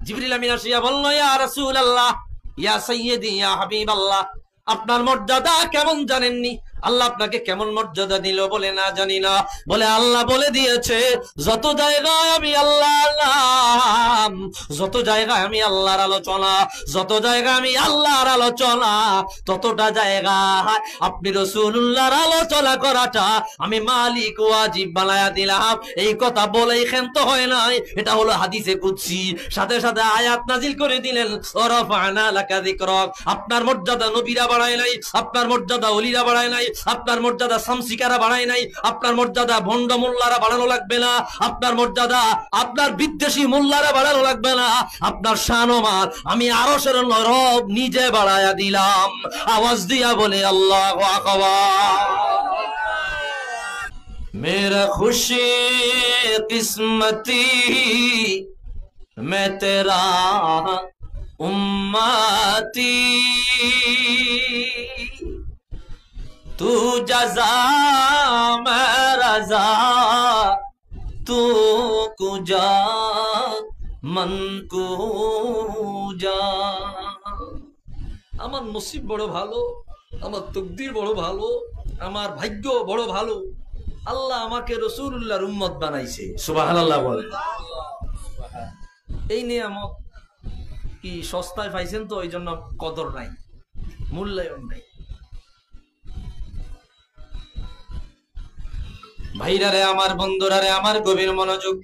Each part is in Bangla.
জিবরিল আমিন আসিয়া বলল, ইয়া রাসূলুল্লাহ, ইয়া সাইয়্যিদি, ইয়া হাবিবাল্লাহ, আপনার মর্যাদা কেমন জানেননি? আল্লাহ আপনাকে কেমন মর্যাদা দিল? বলে না জানি না। বলে আল্লাহ বলে দিয়েছে, যত জায়গায় আমি আল্লাহর নাম, যত জায়গায় আমি আল্লাহর আলোচনা, যত জায়গায় আমি আল্লাহর আলোচনা, ততটা জায়গায় আপনি রাসূলুল্লাহর আলোচনা করাটা আমি মালিক ওয়াজিব বানায়া দিলাম। এই কথা বলেই ক্ষান্ত হয় নাই, এটা হলো হাদিসে কুদসি। সাথে সাথে আয়াত নাজিল করে দিলেন, ওয়ারাফা'না লাকা যিকরাক। আপনার মর্যাদা নবীরা বাড়ায় নাই, আপনার মর্যাদা ওলিরা বাড়ায় নাই, আপনার মর্যাদা সামসিকারা বাড়ায় নাই, আপনার মর্যাদা ভণ্ড মোল্লারা বাড়ানো লাগবে না, আপনার মর্যাদা আপনার বিদ্বেষী মোল্লারা বাড়ানো লাগবে না, আপনার শান-ও-মান আমি আরশের রব নিজে বাড়ায়া দিলাম। আওয়াজ দিয়া বলে আল্লাহু আকবার। মেরা খুশি কিসমতি मैं तेरा उम्मती, तू जज़ा मैं रज़ा, तू कुजा मन कुजा। আমার নসিব বড় ভালো, আমার তকদির বড় ভালো, আমার ভাগ্য বড় ভালো, আল্লাহ আমাকে রাসূলুল্লাহর উম্মত বানাইছে। সুবহানাল্লাহ বলেন। এই নিয়ামত কি সস্তায় পাইছেন তো, এই জন্য কদর নাই, মূল্যায়ন নাই। ভাইরা রে আমার, বন্ধুরা রে আমার, গভীর মনোযোগ।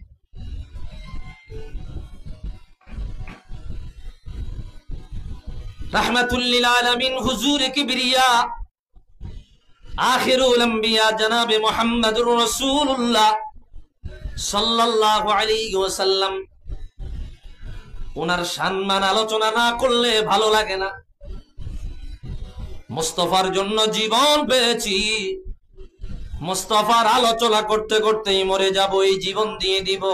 রাহমাতুল লিল আলামিন হুজুর কিবরিয়া আখিরুল আম্বিয়া জনাবে মুহাম্মদুর রাসূলুল্লাহ সাল্লাল্লাহু আলাইহি ওয়াসাল্লাম, ওনার সম্মান আলোচনা না করলে ভালো লাগে না। মুস্তাফার জন্য জীবন পেয়েছি, মুস্তাফার আলোচনা করতে করতেই মরে যাব, এই জীবন দিয়ে দিব।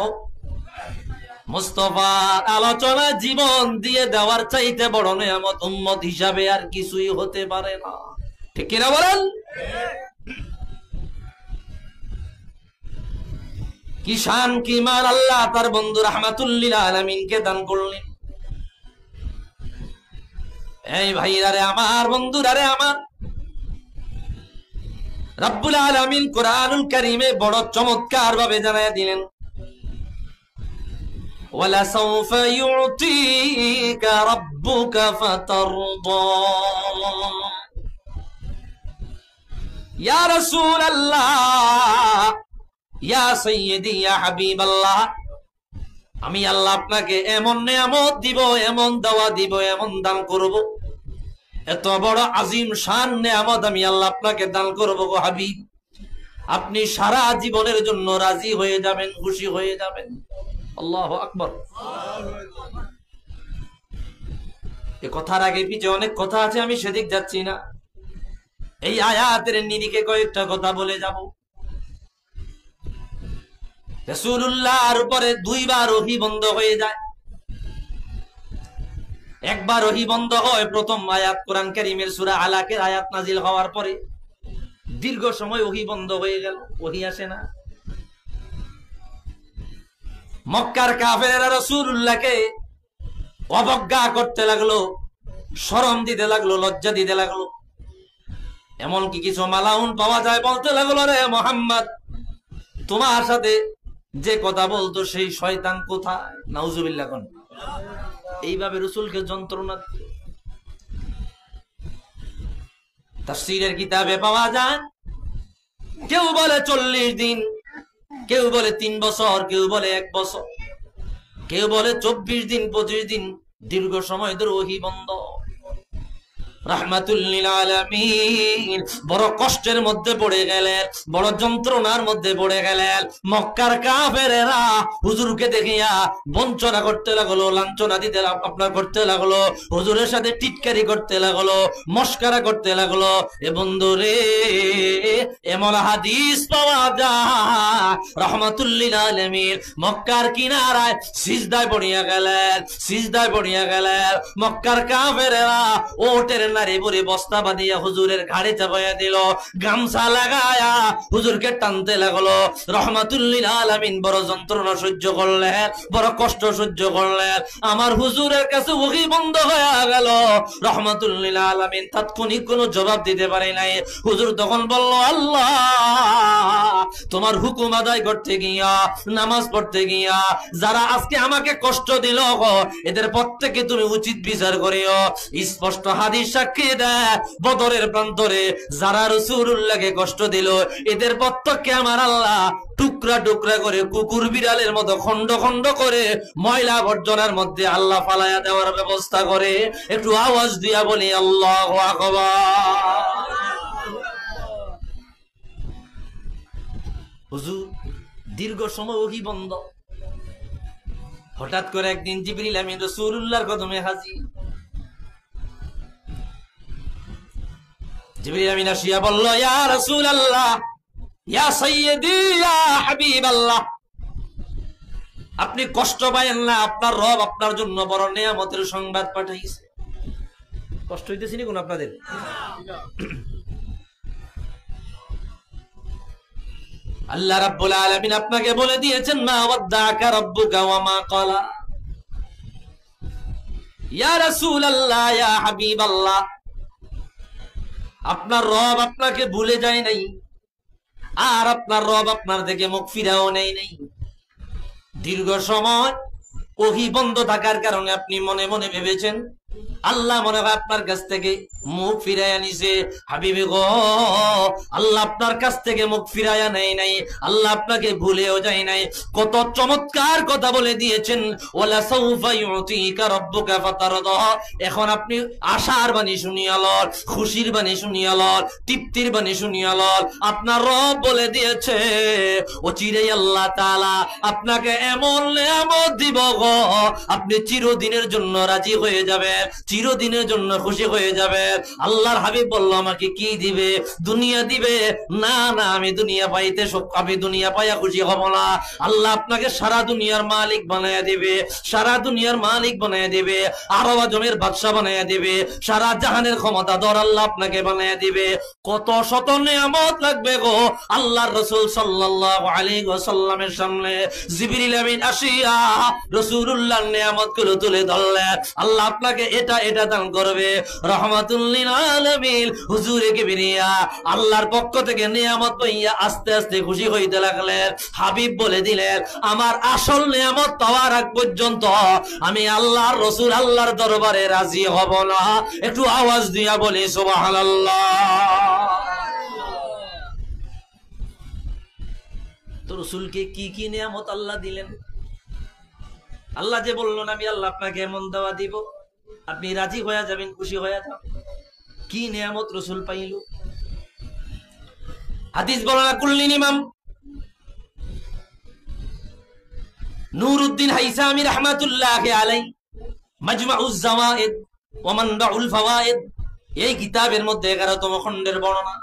মুস্তাফার আলোচনা জীবন দিয়ে দেওয়ার চাইতে বড় নিয়ামত উম্মত হিসাবে আর কিছুই হতে পারে না। ঠিক কিনা বলেন? কি শান, কি মান আল্লাহ তার বন্ধু রাহমাতুল লিল আলামিনকে দান করলেন। এই ভাইরা রে আমার, বন্ধুরা রে আমার, রব্বুল আলামিন কুরআনুল কারীমে বড় চমৎকার ভাবে জানায়া দিলেন, ওয়ালা সাউফা ইউতিকা রাব্বুকা ফাতারদা। ইয়া রাসূলুল্লাহ, ইয়া সাইয়্যিদি, ইয়া হাবিবাল্লাহ, আমি আল্লাহ আপনাকে এমন নিয়ামত দিব, এমন দাওয়া দিব, এমন দান করব, এত বড় আজিম শান নিয়ামত আমি আল্লাহ আপনাকে দান করব গো হাবিব, আপনি সারা জীবনের জন্য রাজি হয়ে যাবেন, খুশি হয়ে যাবেন। আল্লাহু আকবার। এই কথার আগে পিছে অনেক কথা আছে, আমি সেদিক যাচ্ছি না। এই আয়াতের নিরিখে কয়েকটা কথা বলে যাব। রাসূলুল্লাহর উপরে দুইবার ওহী বন্ধ হয়ে যায়। একবার ওহী বন্ধ হয় প্রথম আয়াত কোরআন কারীমের সূরা আলাকের আয়াত নাজিল হওয়ার পরে, দীর্ঘ সময় ওহী বন্ধ হয়ে গেল, ওহী আসে না। মক্কার কাফেররা রাসূলুল্লাহকে অবজ্ঞা করতে লাগলো, শরম দিতে লাগলো, লজ্জা দিতে লাগলো। এমনকি কিছু মালাউন পাওয়া যায়, বলতে লাগলো, রে মুহাম্মদ, তোমার সাথে যে কথা বলতো সেই শয়তান কোথায়? নাউজুবিল্লাহ। কোন এইভাবে রাসূলকে যন্ত্রণা দিত। তাফসীরের কিতাবে পাওয়া যায়, কেউ বলে 40 দিন, কেউ বলে 3 বছর, কেউ বলে 1 বছর, কেউ বলে 24 দিন, 25 দিন, দীর্ঘ সময় ধরে ওহী বন্ধ। রাহমাতুল লিল আলামিন বড় কষ্টের মধ্যে পড়ে গেলেন, বড় যন্ত্রণার মধ্যে পড়ে গেলেন। মক্কার কাফেরেরা হুজুরকে দেখিয়া বঞ্চনা করতে লাগলো, লাঞ্ছনা দিতে আপনার করতে লাগলো, হুজুরের সাথে টিটকারি করতে লাগলো, মস্করা করতে লাগলো। এ বন্ধুরে, এমন হাদিস পাওয়া যায়, রাহমাতুল লিল আলামিন মক্কার কিনারায় সিজদায় পড়িয়া গেলেন, সিজদায় পড়িয়া গেলেন। মক্কার কাফেরেরা ওটের নারে বুড়ি বস্তা বাঁধিয়া হুজুরের ঘাড়ে চাপাইয়া দিল, গামছা লাগায়া হুজুরকে টানতে লাগলো। রহমাতুল লিল আলামিন বড় যন্ত্রণা সহ্য করলেন, বড় কষ্ট সহ্য করলেন। আমার হুজুরের কাছে ওহী বন্ধ হয়ে গেল। রহমাতুল লিল আলামিন তাৎক্ষণিক কোনো জবাব দিতে পারে নাই। হুজুর তখন বলল, আল্লাহ তোমার হুকুম আদায় করতে গিয়া, নামাজ পড়তে গিয়া যারা আজকে আমাকে কষ্ট দিল, এদের প্রত্যেকে তুমি উচিত বিচার করিও। স্পষ্ট হাদিস সাক্ষী দেয়, বদরের প্রান্তরে যারা রাসূলুল্লাহকে কষ্ট দিল, এদের প্রত্যেককে আমার আল্লাহ টুকরা টুকরা করে কুকুর বিড়ালের মতো খন্ড খন্ড করে ময়লা আবর্জনার মধ্যে আল্লাহ ফালায়া দেওয়ার ব্যবস্থা করে। একটু আওয়াজ দিয়া বলি আল্লাহু আকবার। হুজুর দীর্ঘ সময় ওহী বন্ধ। হঠাৎ করে একদিন জিবরিল আমিন রাসূলুল্লাহর কদমে হাজির। জিবরিল আমিন আসিয়া বলল, ইয়া রাসূলুল্লাহ, ইয়া সাইয়্যিদি, ইয়া হাবিবাল্লাহ, আপনি কষ্ট পায়েন না, আপনার রব আপনার জন্য বড় নিয়ামতের সংবাদ পাঠাইছে। কষ্ট হইতেছে নি কোন আপনাদের? আল্লাহ রাব্বুল আলামিন আপনাকে বলে দিয়েছেন, মা ওয়াদ্দাকা রাব্বুকা ওয়া মা ক্বালা। ইয়া রাসূলুল্লাহ, ইয়া হাবিবাল্লাহ, আপনার রব আপনাকে ভুলে যায় নাই, আর আপনার রব আপনার থেকে মুখ ফিরাও নেই নাই। দীর্ঘ সময় ওহী বন্ধ থাকার কারণে আপনি মনে মনে ভেবেছেন আল্লাহ মনে হয় আপনার কাছ থেকে মুখ ফিরাইয়া নিছে। হাবিবে গো, আল্লাহ আপনার কাছ থেকে মুখ ফিরাইয়া নেয় নাই, আল্লাহ আপনাকে ভুলেও যায় নাই। কত চমৎকার কথা বলে দিয়েছেন, ওয়ালা সাউফা ইউতিকা রাব্বুকা ফাতারদা। এখন আপনি আশার বাণী শুনিয়া লন, খুশির বাণী শুনিয়া লন, তৃপ্তির বাণী শুনিয়া লন। আপনার রব বলে দিয়েছে, অচিরেই আল্লাহ তাআলা আপনাকে এমন নিয়ামত দিব গো, আপনি চিরদিনের জন্য রাজি হয়ে যাবেন, চিরদিনের জন্য খুশি হয়ে যাবে। আল্লাহর হাবিব বলল, আমাকে কি দিবে? দুনিয়া দিবে? না না, আমি দুনিয়া পাইতে আমি দুনিয়া পাইয়া খুশি হব না। আল্লাহ আপনাকে সারা দুনিয়ার মালিক বানায়া দিবে, সারা দুনিয়ার মালিক বানায়া দিবে, আরব আজমের বাদশা বানায়া দিবে, সারা জাহানের ক্ষমতাধর আল্লাহ আপনাকে বানায়া দিবে। কত শত নিয়ামত লাগবে গো। আল্লাহর রাসূল সাল্লাল্লাহু আলাইহি ওয়াসাল্লামের সামনে জিবরিল আমিন আসিয়া রাসূলুল্লাহর নিয়ামতগুলো তুলে ধরলেন। আল্লাহ আপনাকে এটা এটা দান করবে। রহমাতুল লিল আলামিন হুজুরে কিবরিয়া আল্লাহর পক্ষ থেকে নিয়ামত পাইয়া আস্তে আস্তে খুশি হইতে লাগলেন। হাবিব বলে দিলেন, আমার আসল নিয়ামত পাওয়ার আগ পর্যন্ত আমি আল্লাহর রাসূল আল্লাহর দরবারে রাজি হব না। একটু আওয়াজ দিয়া বলি সুবহানাল্লাহ। তো রাসূলকে কি কি নিয়ামত আল্লাহ দিলেন? আল্লাহ যে বললেন, আমি আল্লাহ আপনাকে এমন দেওয়া দিব, আপনি রাজি হয়ে যাবেন, খুশি হয়ে যাবেন। কি নিয়ামত রাসূল পাইল? হাদিস বর্ণনা করলেন ইমাম নূরউদ্দিন হাইসামি রাহমাতুল্লাহি আলাইহি, মাজমাউজ জাওয়ায়েদ ওয়া মানবাউল ফাওয়ায়েদ, এই কিতাবের মধ্যে 11তম খণ্ডের বর্ণনা।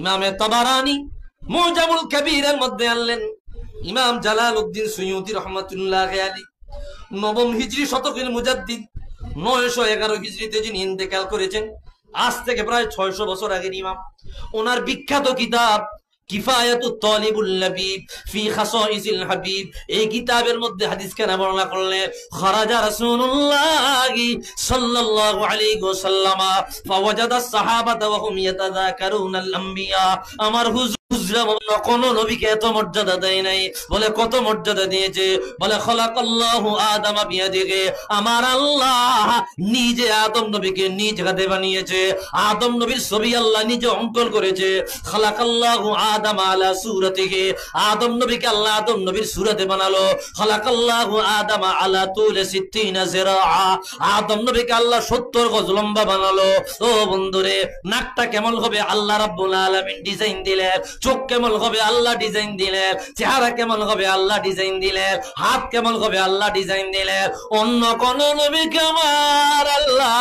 ইমামে তাবারানী মুজামুল কবিরের মধ্যে আনলেন। ইমাম জালালউদ্দিন সুয়ুতি রাহমাতুল্লাহি আলাইহি 9ম হিজরি শতকের মুজাদ্দিদ, 911 হিজরিতে যিনি ইন্তেকাল করেছেন, আজ থেকে প্রায় 600 বছর আগের ইমাম। ওনার বিখ্যাত কিতাব কিফায়াতুত তালিবুল লাবিব ফি খাসাইসিল হাবিব, এই কিতাবের মধ্যে হাদিস কেন বর্ণনা করলেন, খারাজা রাসূলুল্লাহি সাল্লাল্লাহু আলাইহি ওয়াসাল্লাম ফাওয়াজাদা সাহাবাতা ওয়া হুম ইয়াতাযাকারুনাল আম্বিয়া। আমার হুজরা কোন নবীকে এত মর্যাদা দেয় নাই। বলে কত মর্যাদা দিয়েছে? বলে খলাকাল্লাহু আদামা বিয়াদিহি, আমার আল্লাহ নিজে আদম নবীকে নিজ হাতে বানিয়েছে। আদম নবীর ছবি আল্লাহ নিজে অঙ্কন করেছে। খলাকাল্লাহু আদাম আলা সূরাতিহি, আদম নবীকে আল্লাহ আদম নবীর সূরাতে বানালো। খলাকাল্লাহু আদাম আলা তুলি 60 জিরাআ, আদম নবীকে আল্লাহ 70 গজ লম্বা বানালো। ও বন্ধুরে, নাকটা কেমন হবে আল্লাহ রাব্বুল আলামিন ডিজাইন দিলেন। চোখ কেমন হবে আল্লাহ ডিজাইন দিলেন, চেহারা কেমন হবে আল্লাহ ডিজাইন দিলেন, হাত কেমন হবে আল্লাহ ডিজাইন দিলেন। অন্য কোন নবীকে আমার আল্লাহ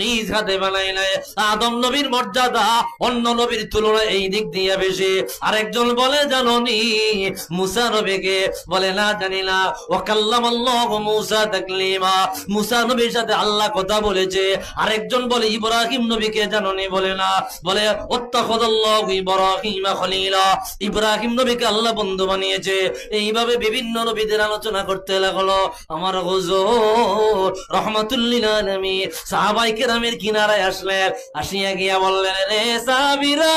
নিজ হাতে বানাই নাই। আদম নবীর মর্যাদা অন্য নবীর তুলনায় এই দিক দিয়ে বেশি। আরেকজন বলে জানোনি মুসা নবীকে? বলে না জানি না। ওয়াকাল্লামাল্লাহু মুসা তাকলিমা, মুসা নবীর সাথে আল্লাহ কথা বলেছে। আরেকজন বলে ইব্রাহিম নবীকে জানোনি? বলে না। বলে ওয়াত্তাখাযাল্লাহু ইব্রাহিমা খলিলা, ইব্রাহিম নবীকে আল্লাহ বন্ধু বানিয়েছে। এইভাবে বিভিন্ন নবীদের আলোচনা করতে লাগলো। আমার হুজুর রাহমাতুল্লিল আলামিন সাহাবায়ে কেরামের কিনারায় আসলেন, আসিয়া গিয়া বললেন, রে সাহাবীরা,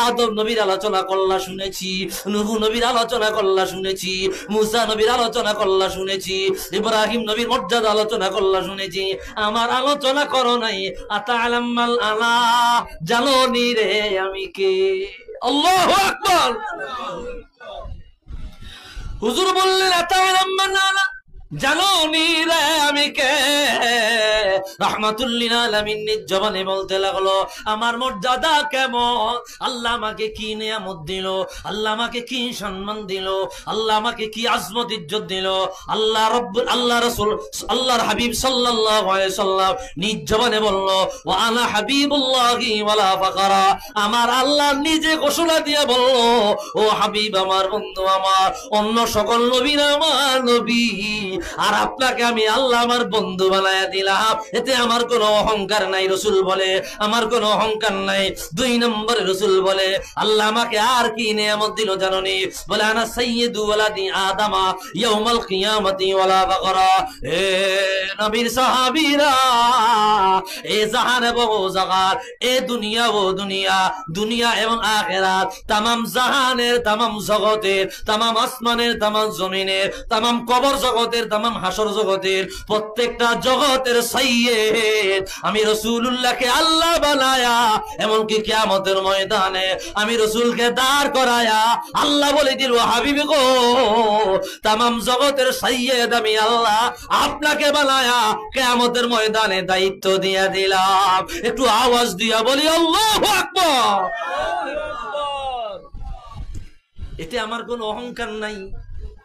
আদম নবীর আলোচনা করলা শুনেছি, নূহ নবীর আলোচনা করলা শুনেছি, মুসা নবীর আলোচনা করলা শুনেছি, ইব্রাহিম নবীর মর্যাদা আলোচনা করলা শুনেছি, আমার আলোচনা করো নাই। আতা'লামাল আনা, জানো নি রে আমি কে? আল্লাহু আকবার। হুজুর বললেন আতা'লামাল আনা, জানো নি রে আমি কে? রাহমাতুল্লিল আলামিন নিজ জবানে বলতে লাগলো, আমার মর্যাদা কেমন, আল্লাহ আমাকে কি নিয়ামত দিল, আল্লাহ আমাকে কি সম্মান দিল, আল্লাহ আমাকে কি আজমত ইজ্জত দিল। আল্লাহ রাসূল আল্লাহর হাবিব সাল্লাল্লাহু আলাইহি সাল্লাম নিজ জবানে বলল, ওয়া আনা হাবিবুল্লাহি ওয়ালা ফাকরা, আমার আল্লাহ নিজে ঘোষণা দিয়ে বলল, ও হাবিব আমার, বন্ধু আমার, অন্য সকল নবীরা আমার নবী, আর আপনাকে আমি আল্লাহ আমার বন্ধু বানায়া দিলাম, এতে আমার কোনো অহংকার নাই। রসুল বলে আমার কোনো অহংকার নাই। 2 নম্বরে রসুল বলে আল্লাহ আমাকে আর কি নিয়ামত দিল জানোনি? বলে আনা সাইয়্যিদু ওয়ালাদি আদামা ইয়াউমাল কিয়ামাতি ওয়ালা ফাকরা। হে নবীর সাহাবীরা, এ জাহান এবং জাগার, এ দুনিয়া ও দুনিয়া, দুনিয়া এবং আখিরাত, तमाम জাহানের, तमाम জগতের, तमाम আসমানের, तमाम জমিনের, तमाम কবর জগতের, तमाम হাসর জগতের, প্রত্যেকটা জগতের সাইয়্যিদ আমি রাসূলুল্লাহকে আল্লাহ বানায়া, এমনকি কিয়ামতের ময়দানে আমি রাসূলকে দাঁড় করায়া আল্লাহ বলে দিল, হাবিব গো, तमाम জগতের সাইয়্যিদ আমি আল্লাহ আপনাকে বানায়া কিয়ামতের ময়দানে দায়িত্ব দিয়া দিলাম। একটু আওয়াজ দিয়া বলি আল্লাহু আকবার। এতে আমার কোনো অহংকার নাই,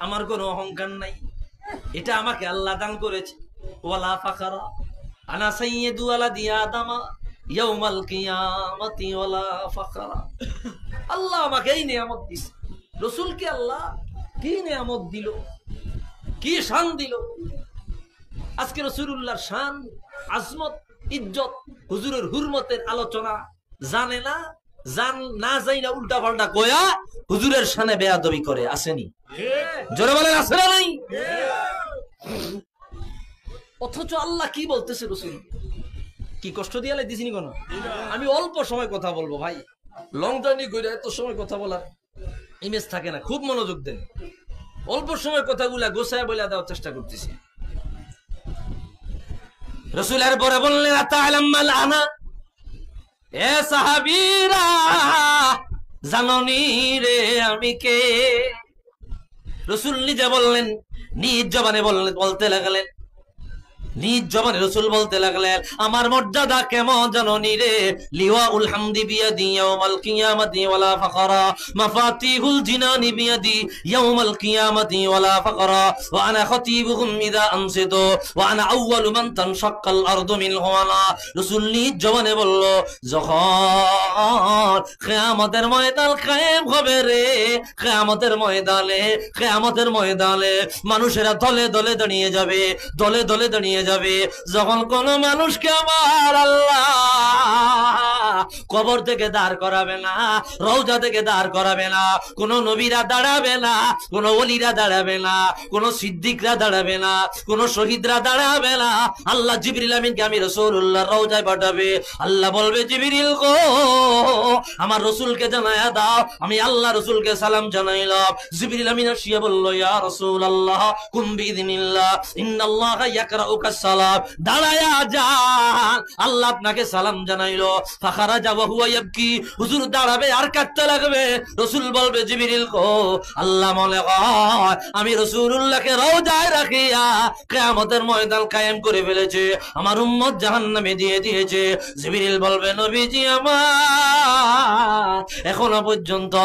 আমার কোনো অহংকার নাই। এটা আমাকে আল্লাহ দান করেছে। ওয়ালা ফাকরা, আনা সাইয়্যিদু ওয়ালাদি আদামা ইয়াউমাল কিয়ামাতি ওয়ালা ফাকরা। আল্লাহ আমাকে এই নিয়ামত দিয়েছে। রাসূলকে আল্লাহ কি নিয়ামত দিল, কি শান দিল। আজকে রাসূলুল্লাহর শান, আজমত, ইজ্জত, হুজুরের হুরমতের আলোচনা জানে না, না যাই না, উল্টা পাল্টা কয়া হুজুরের শানে বেয়াদবি করে। আসেনি? জোরে বলেন আছে না নাই? অথচ আল্লাহ কি বলতেছে রাসূল, কি কষ্ট দিয়ে দিছিনি কোন? আমি অল্প সময় কথা বলবো ভাই, লং জার্নি করে এত সময় কথা বলার ইমেজ থাকে না। খুব মনোযোগ দেন, অল্প সময় কথাগুলা গোছায় বলে দেওয়ার চেষ্টা করতেছি। রাসূলের পরে বললেন আতা'লামাল আনা, এ সাহাবীরা, জানোনি রে আমি কে? রাসূল নিজে বললেন, নিজ জবানে বলতে লাগলেন, নিজ জবানে রাসূল বলতে লাগলেন, আমার মর্যাদা কেমন জানোনি রে? লিওয়াউল হামদি বিয়াদি ইয়াউমাল কিয়ামাতি ওয়ালা ফাকরা, মাফাতিহুল জিনানি বিয়াদি ইয়াউমাল কিয়ামাতি ওয়ালা ফাকরা, ওয়া আনা খতীবুহুম ইযা আমসিতু, ওয়া আনা আউয়ালু মান তানশাক্কাল আরদু মিনহু ওয়ালা। রাসূল নিজ জবানে বলল, যখন কিয়ামতের ময়দান কায়েম হবে রে, কিয়ামতের ময়দানে মানুষেরা দলে দলে দাঁড়িয়ে যাবে, দলে দলে দাঁড়িয়ে যাবে। যখন কোন মানুষকে আমার আল্লাহ কবর থেকে দাঁড় করাবে না, রওজা থেকে দাঁড় করাবে না, কোন নবীরা দাঁড়াবে না, কোন ওলিরা দাঁড়াবে না, কোন সিদ্দিকরা দাঁড়াবে না, কোন শহীদরা দাঁড়াবে না, আল্লাহ জিবরিল আমিনকে আমি রাসূলুল্লাহ রওজায় পাঠাবে। আল্লাহ বলবে, জিবরিল গো, আমার রাসূলকে জানায়া দাও, আমি আল্লাহ রাসূলকে সালাম জানাইলাম। জিবরিল আমিন আসিয়া বলল, ইয়া রাসূলুল্লাহ কুম বিইذনিল্লাহ ইন্নাল্লাহা ইয়াকরাউকা আসসালাম, দাঁড়ায়া যান, আল্লাহ আপনাকে সালাম জানাইলো। ফাখারাজা ওয়া হুয়া ইয়াবকি, হুজুর দাঁড়াবে আর কাঁদতে লাগবে। রাসূল বলবে, জিবরিল কো, আল্লাহ মনে হয় আমি রাসূলুল্লাহকে রওজায় রাখিয়া কিয়ামতের ময়দান কায়েম করে ফেলেছে, আমার উম্মত জাহান্নামে দিয়ে দিয়েছে। জিবরিল বলবে, নবীজি আমার এখনো পর্যন্ত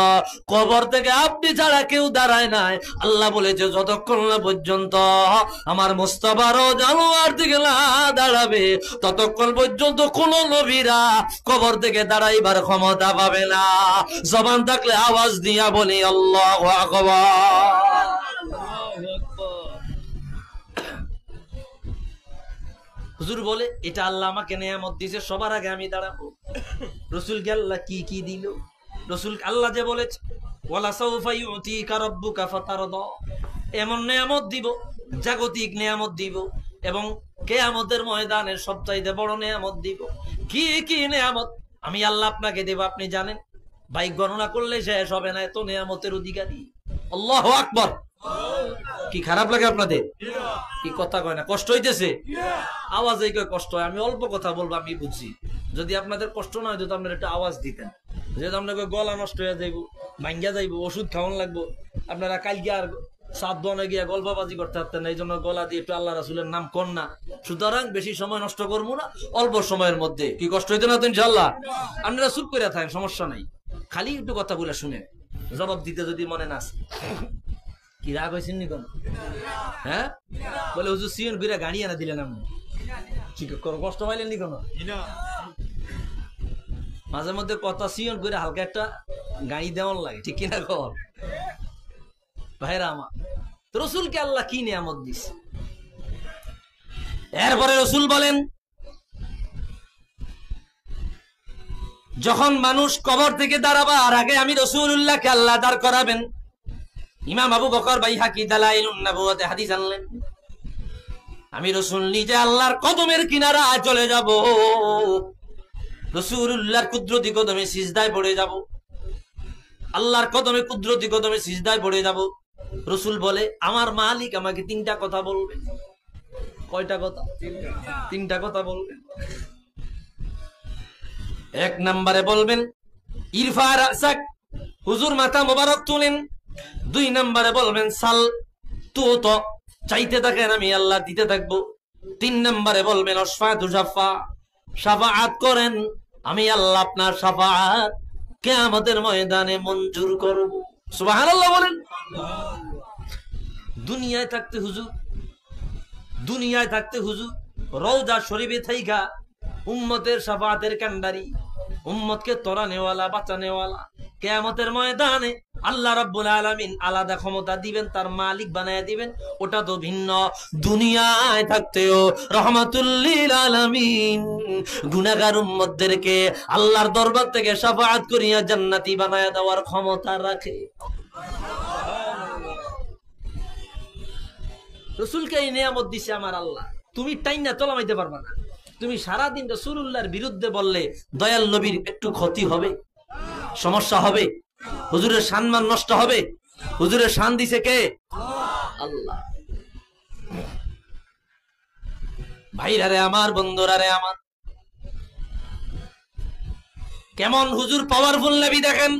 কবর থেকে আপনি ছাড়া কেউ দাঁড়ায় নাই। আল্লাহ বলেছে, যতক্ষণ না পর্যন্ত আমার মুস্তাফা রওজার দিকে না দাঁড়াবে, ততক্ষণ পর্যন্ত কোন নবীরা কবর থেকে দাঁড়াইবার ক্ষমতা পাবে না। জবান থাকলে আওয়াজ দিয়া বলি আল্লাহু আকবার। হুজুর বলে, এটা আল্লাহ আমাকে নেয়ামত দিয়েছে, সবার আগে আমি দাঁড়াবো। রাসূলকে আল্লাহ কি কি দিল? রাসূল আল্লাহ যে বলেছে, ওয়ালা সাউফা ইউতিকা রাব্বুকা ফাতারদা, এমন নেয়ামত দিব, জাগতিক নেয়ামত দিব, এবং কিয়ামতের ময়দানে সবচাইতে বড় নেয়ামত দিব। কি কি নেয়ামত আমি আল্লাহ আপনাকে দেব আপনি জানেন? ভাই গণনা করলে শেষ হবে না, এত নেয়ামতের অধিকারী। আল্লাহু আকবার। কি খারাপ লাগে আপনাদের? কি কথা কয় না? কষ্ট হইতেছে? আওয়াজে কয় কষ্ট হয়। আমি অল্প কথা বলবো, আমি বুঝছি। যদি আপনাদের কষ্ট না হয়, যদি আপনারা একটা আওয়াজ দিতেন, যেহেতু আপনাকে গলা নষ্ট হয়ে যাইব, ভাঙ্গা যাইব, ওষুধ খাওয়ান লাগবো, আপনারা কালকে আর সাত দনে গিয়া গল্পবাজি করতে পারতেন না। এই জন্য গলা দিয়ে একটু আল্লাহ রাসূলের নাম কর না। সুতরাং বেশি সময় নষ্ট করবো না, অল্প সময়ের মধ্যে। কি কষ্ট হইতে না তো ইনশাআল্লাহ? আপনারা চুপ করে থাকেন, সমস্যা নাই, খালি একটু কথা বলে শুনে জবাব দিতে যদি মনে না আসে। কি রাগ হয়েছেন নি কোন? হ্যাঁ বলে, হুজুর সিয়ন ঘুরে গাড়ি এনে দিলেন, আমি কি কষ্ট পাইলেন নি কোন? মাঝে মধ্যে কথা সিয়ন ঘুরে হালকা একটা গাড়ি দেওয়ার লাগে, ঠিক কিনা কর ভাইরা আমার? রাসূলকে আল্লাহ কি নিয়ামত দিছে? এরপরে রাসূল বলেন, যখন মানুষ কবর থেকে দাঁড়াবার আগে আমি রাসূলুল্লাহকে আল্লাহ দাঁড় করাবেন। ইমাম আবু বকর বাইহাকি দালাইলুন নবুওয়াতে হাদিস আনলেন, আমি রাসূল নিজে আল্লাহর কদমের কিনারায় চলে যাব, রাসূলুল্লাহর কুদরতি কদমে সিজদায় পড়ে যাব, আল্লাহর কদমে কুদরতি কদমে সিজদায় পড়ে যাব। রাসূল বলে, আমার মালিক আমাকে তিনটা কথা বলবে। কয়টা কথা? তিনটা কথা বলবেন। এক নম্বরে বলবেন, ইরফা রাসাক, হুজুর মাথা মোবারক তুলেন। দুই নম্বরে বলবেন, সাল তো চাইতে থাকেন, আমি আল্লাহ দিতে থাকবো। তিন নম্বরে বলবেন, অশফাতু শাফা, শাফাআত করেন, আমি আল্লাহ আপনার শাফাআত কিয়ামতের ময়দানে মঞ্জুর করব। সুবহানাল্লাহ বলেন। দুনিয়ায় থাকতে হুজুর রওজা শরীফে থাইকা উম্মতের শাফাআতের কান্ডারি, উম্মতকে তরানেওয়ালা, বাঁচানেওয়ালা, কিয়ামতের ময়দানে আল্লাহ রাব্বুল আলামিন আলাদা ক্ষমতা দিবেন, তার মালিক বানায় দিবেন। ওটা তো ভিন্ন। দুনিয়ায় থাকতেও রহমাতুল লিল আলামিন গুনাহগার উম্মতদেরকে আল্লাহর দরবার থেকে শাফাআত করিয়া জান্নাতি বানায় দেওয়ার ক্ষমতা রাখে। রাসূলকে এই নিয়ামত দিছে আমার আল্লাহ, তুমি টাইনা তলামাইতে পারবা না। তুমি সারাদিন রাসূলুল্লাহর বিরুদ্ধে বললে দয়াল নবীর একটু ক্ষতি হবে, সমস্যা হবে, হুজুরের সম্মান নষ্ট হবে। হুজুরের শান দিছে কে? আল্লাহ। ভাইরা রে আমার, বন্ধুরা রে আমার, কেমন হুজুর পাওয়ারফুল নবী দেখেন।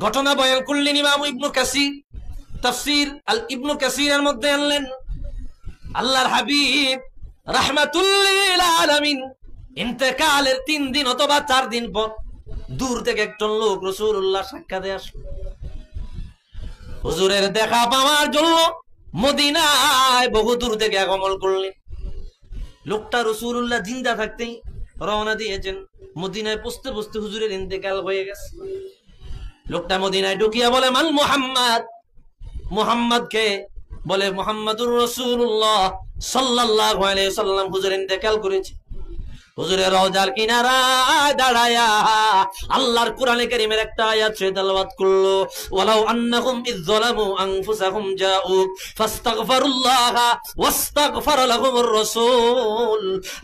ঘটনা বয়ান করলেন ইমাম ইবনে কাসির, তাফসীর আল ইবনে কাসিরের মধ্যে আনলেন, আল্লাহর হাবিব রাহমাতুল লিল আলামিন ইন্তেকালের 3 দিন অথবা 4 দিন পর দূর থেকে একজন লোক রাসূলুল্লাহ সাক্ষাতে আসলো। হুজুরের দেখা পাওয়ার জন্য মদিনায় বহু দূর থেকে আগমন করলেন। লোকটা রাসূলুল্লাহ জিন্দা থাকতেই রওনা দিয়েছেন। মদিনায় পৌঁছতে পৌঁছতে হুজুরের ইন্তেকাল হয়ে গেছে। লোকটা মদিনায় ঢুকিয়া বলে, মান মুহাম্মদ, মুহাম্মদ কে? বলে, মুহাম্মাদুর রাসূলুল্লাহ সাল্লাল্লাহু আলাইহি সাল্লাম হুজুর ইন্তেকাল করেছে। হুজুরের রওজার কিনারায় দাঁড়ায়া আল্লাহর কোরআনে কারীমের একটা আয়াত সে তেলাওয়াত করলো, ওয়ালাউ আন্নাহুম ইয যালামু আনফুসাহুম জাউক ফাস্তাগফিরুল্লাহা ওয়াস্তাগফার লাহুমুর রাসূল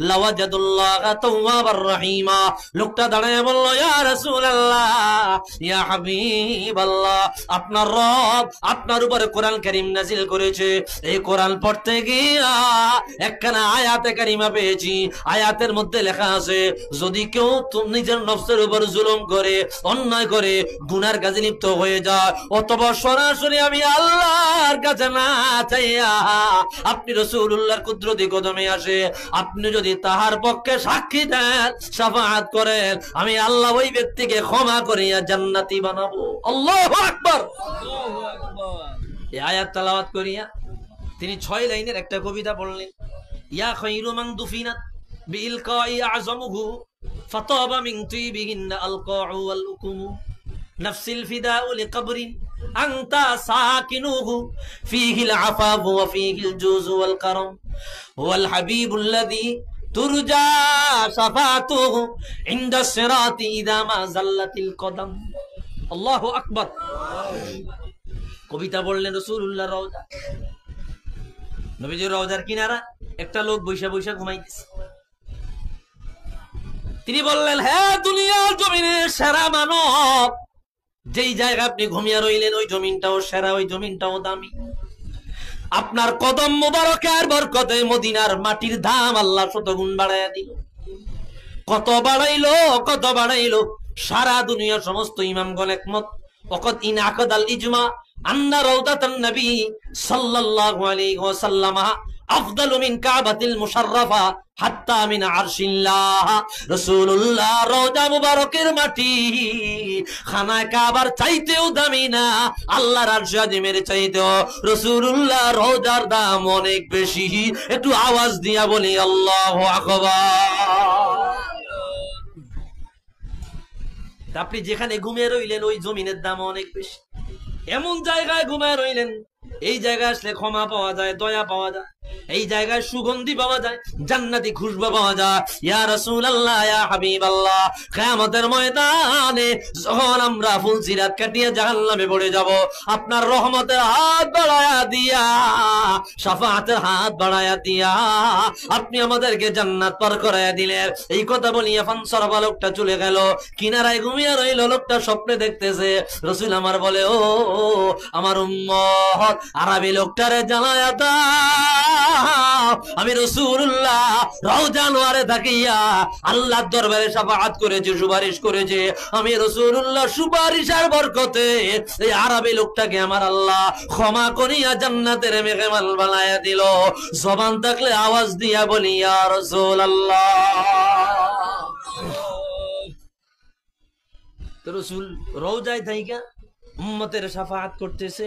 লাওয়াজাদুল্লাহা তাওয়াবার রহিমা। লোকটা দাঁড়ায় বলল, ইয়া রাসূলুল্লাহ, ইয়া হাবিবাল্লাহ, আপনার রব আপনার উপরে কোরআন কারীম নাযিল করেছে। এই কোরআন পড়তে গিয়া একখানা আয়াতে কারিমা পেয়েছি। আয়াতের মধ্যে লেখা আছে, যদি কেউ নিজের নফসের উপর জুলুম করে, অন্যায় করে, গুনার কাজে লিপ্ত হয়ে যায়, অথবা সরাসরি আমি আল্লাহর কাছে না চাইয়া আপনি রাসূলুল্লাহর কুদরতি কদমে আসে, আপনি যদি তাহার পক্ষে সাক্ষী দেন, শাফাআত করেন, আমি আল্লাহ ওই ব্যক্তিকে ক্ষমা করিয়া জান্নাতি বানাবো। আল্লাহু আকবার। এই আয়াত তেলাওয়াত করিয়া তিনি 6 লাইনের একটা কবিতা পড়লেন। ইয়া খায়রু মান দুফিনাত বিলকাই আযমুহু ফাতাবা মিন তিবিহিন্না আলকাউ ওয়াল উকুমু নাফসিল ফিদাউ লিকবরিন আনতা সাকিনুহু ফীহিল আফাফু ওয়া ফীহিল জুযু ওয়াল কারাম ওয়াল হাবিবুল্লাযী তুরজা শাফাতুহু ইনদা সিরাতি ইযা মা যাল্লাতিল কদম। আল্লাহু আকবার। কবিতা বললেন রাসূলুল্লাহর রওজা, নবীজির রওজার কিনারা একটা লোক বৈশা বৈশা ঘুমাইতেছে। তিনি বললেন, হ্যাঁ দুনিয়ার জমিনের সেরা মানব, যেই জায়গা আপনি ঘুমিয়ে রইলেন ওই জমিনটাও সেরা, ওই জমিনটাও দামি। আপনার কদম মুবারকের বরকতে মদিনার মাটির দাম আল্লাহ শতগুণ বাড়াইয়া দিল। কত বাড়াইলো, কত বাড়াইলো, সারা দুনিয়ার সমস্ত ইমামগণ একমত। ওয়াকাদ ইনআকাদাল ইজমা আন্না রাউদাতান নবী সাল্লাল্লাহু আলাইহি ওয়াসাল্লাম আফদালু মিন কাবাতিল মুশাররাফা হাত্তা মিন আরশিল্লাহ। রাসূলুল্লাহ রওজা মুবারকের মাটি খানায়ে কাবার চাইতেও দামি না, আল্লাহর আরশ আজিমের চাইতেও রাসূলুল্লাহ রওজার দাম অনেক বেশি। একটু আওয়াজ দিয়া বলি আল্লাহু আকবার। আপনি যেখানে ঘুমিয়ে রইলেন ওই জমিনের দাম অনেক বেশি। এমন জায়গায় ঘুমিয়ে রইলেন, এই জায়গায় আসলে ক্ষমা পাওয়া যায়, দয়া পাওয়া যায়, এই জায়গায় সুগন্ধি পাওয়া যায়, জান্নাতি খুশবু পাওয়া যায়। ইয়া রাসূলুল্লাহ, ইয়া হাবিবাল্লাহ, কিয়ামতের ময়দানে যখন আমরা ফুলসিরাত কাটিয়ে জাহান্নামে পড়ে যাব, আপনার রহমতের হাত বাড়ায়া দিয়া, শাফাআতের হাত বাড়ায়া দিয়া আপনি আমাদেরকে জান্নাত পার করায়া দিলেন। এই কথা বলিয়া ফানসারাফা, লোকটা চলে গেল। কিনারায় ঘুমিয়ে রইল, লোকটা স্বপ্নে দেখতেছে। রাসূল আমার বলে, ও আমার উম্মত, আরবি লোকটারে জানায়া দাও আমি রাসূলুল্লাহ রওজা নোয়ারে থাকিয়া আল্লাহর দরবারে শাফাআত করেছি, সুপারিশ করেছি। আমি রাসূলুল্লাহ সুপারিশের বরকতে এই আরবি লোকটাকে আমার আল্লাহ ক্ষমা করিয়া জান্নাতের মেহমান বানায়া দিল। জবান থাকলে আওয়াজ দিয়া বলি ইয়া রাসূলুল্লাহ। তো রাসূল রওজায় থাইকা উম্মতের শাফাআত করতেছে।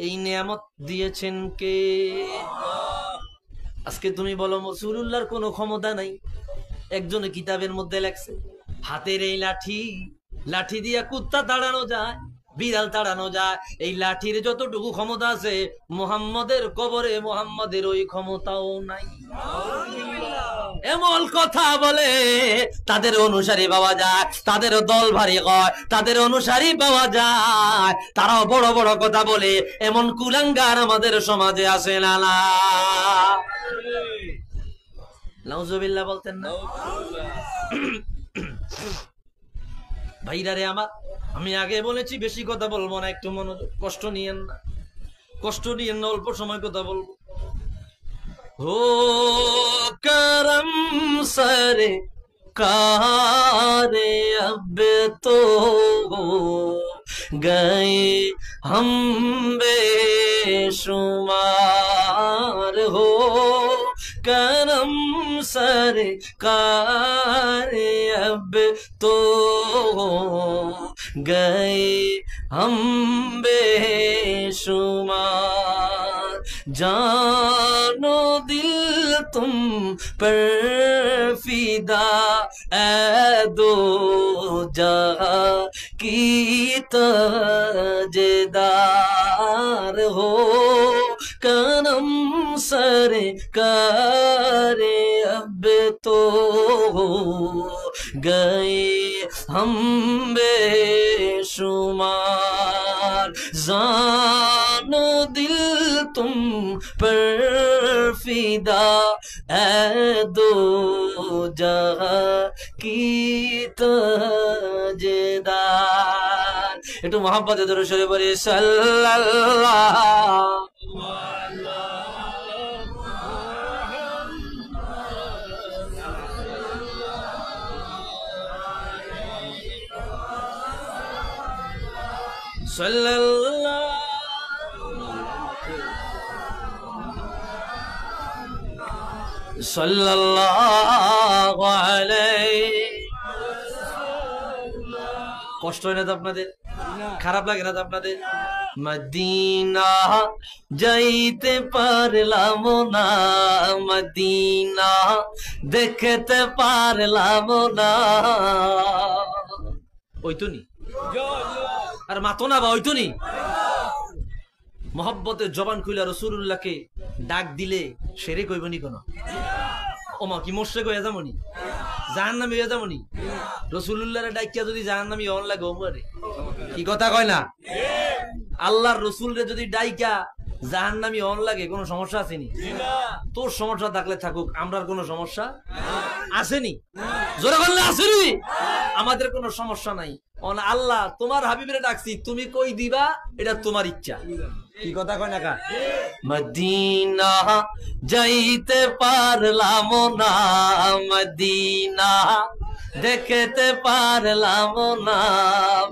এই নিয়ামত দিয়েছেন কে? আজকে তুমি বলো রাসূলুল্লাহর কোনো ক্ষমতা নাই? একজনে কিতাবের মধ্যে লেখছে, হাতের এই লাঠি, লাঠি দিয়া কুত্তা তাড়ানো যায়, বিড়াল তাড়ানো যায়। এই লাঠির যতটুকু ক্ষমতা আছে মুহাম্মদের কবরে মুহাম্মদের ওই ক্ষমতাও নাই। এমন কথা বলে তাদের অনুসারী পাওয়া যায়, তাদের দল ভারী হয়, তাদের অনুসারী পাওয়া যায়, তারাও বড় বড় কথা বলে। এমন কুলাঙ্গার আমাদের সমাজে আছে না? না, নাউজুবিল্লাহ বলতেন না? ভাইরা রে আমার, আমি আগে বলেছি বেশি কথা বলবো না, একটু মনোযোগ, কষ্ট নিয়েন না, কষ্ট নিয়েন না, অল্প সময় কথা বলবো। हो करम सरे कारे अब तो गए हम बेशुमार, हो करम सरे कारे अब तो गए हम बेशुमार। जानो दिल तुम पर फिदा ऐ दो जहां की ताजदार, हो करम सरकारे अब तो हो गए हम बेशुमार जानो दिल तुम पर फिदा ऐ दो जहां की ताजदार একটু মোহাম্মতে দরুদ শরীফ পড়ি সাল্লাল্লাহু সাল্লাল্লাহু আলাইহি কষ্ট হয় না তো আপনাদের খারাপ লাগে না তো আপনাদের মদিনা যাইতে পারলাম না মদিনা দেখতে পারলাম না ওই তো নি আর মাতো না বা ওই তো নি মোহাব্বতের জবান খুলে রাসূলুল্লাহকে ডাক দিলে শিরক হইবনি কোন ওমা কি মুশরিক হয়ে যামনি জাহান্নামী হয়ে যামনি রাসূলুল্লাহরে ডাকিয়া যদি জাহান্নামী হন লাগে ওমরে কি কথা কয় না আল্লাহর রাসূলরে যদি ডাইকা জাহান্নামী হন লাগে কোনো সমস্যা আছে নি তোর সমস্যা থাকলে থাকুক আমরার কোনো সমস্যা আসেনি জোরে বললে আসেনি আমাদের কোনো সমস্যা নাই আল্লাহ তোমার হাবিবের ডাকছি তুমি কই দিবা এটা তোমার ইচ্ছা কি কথা কয় না কা মদিনা যাইতে পারলাম না মদিনা দেখতে পারলাম না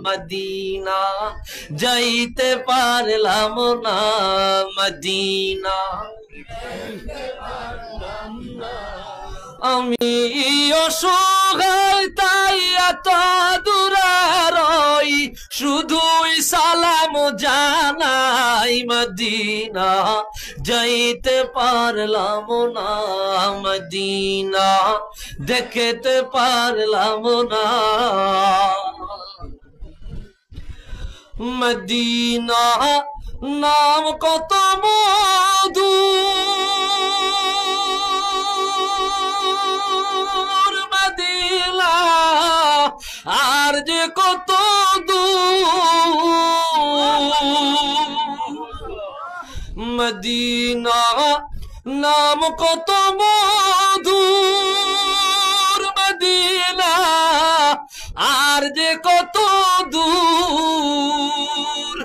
মদিনা যাইতে পারলাম না মদিনা আমি অসহায় তাই এত দূরে রই শুধুই সালাম জানাই মদিনা যাইতে পারলাম না মদিনা দেখতে পারলাম না মদিনা নাম কত মধু আর যে কত মদিনা নাম কত মধুর মদিনা আর যে কত দূর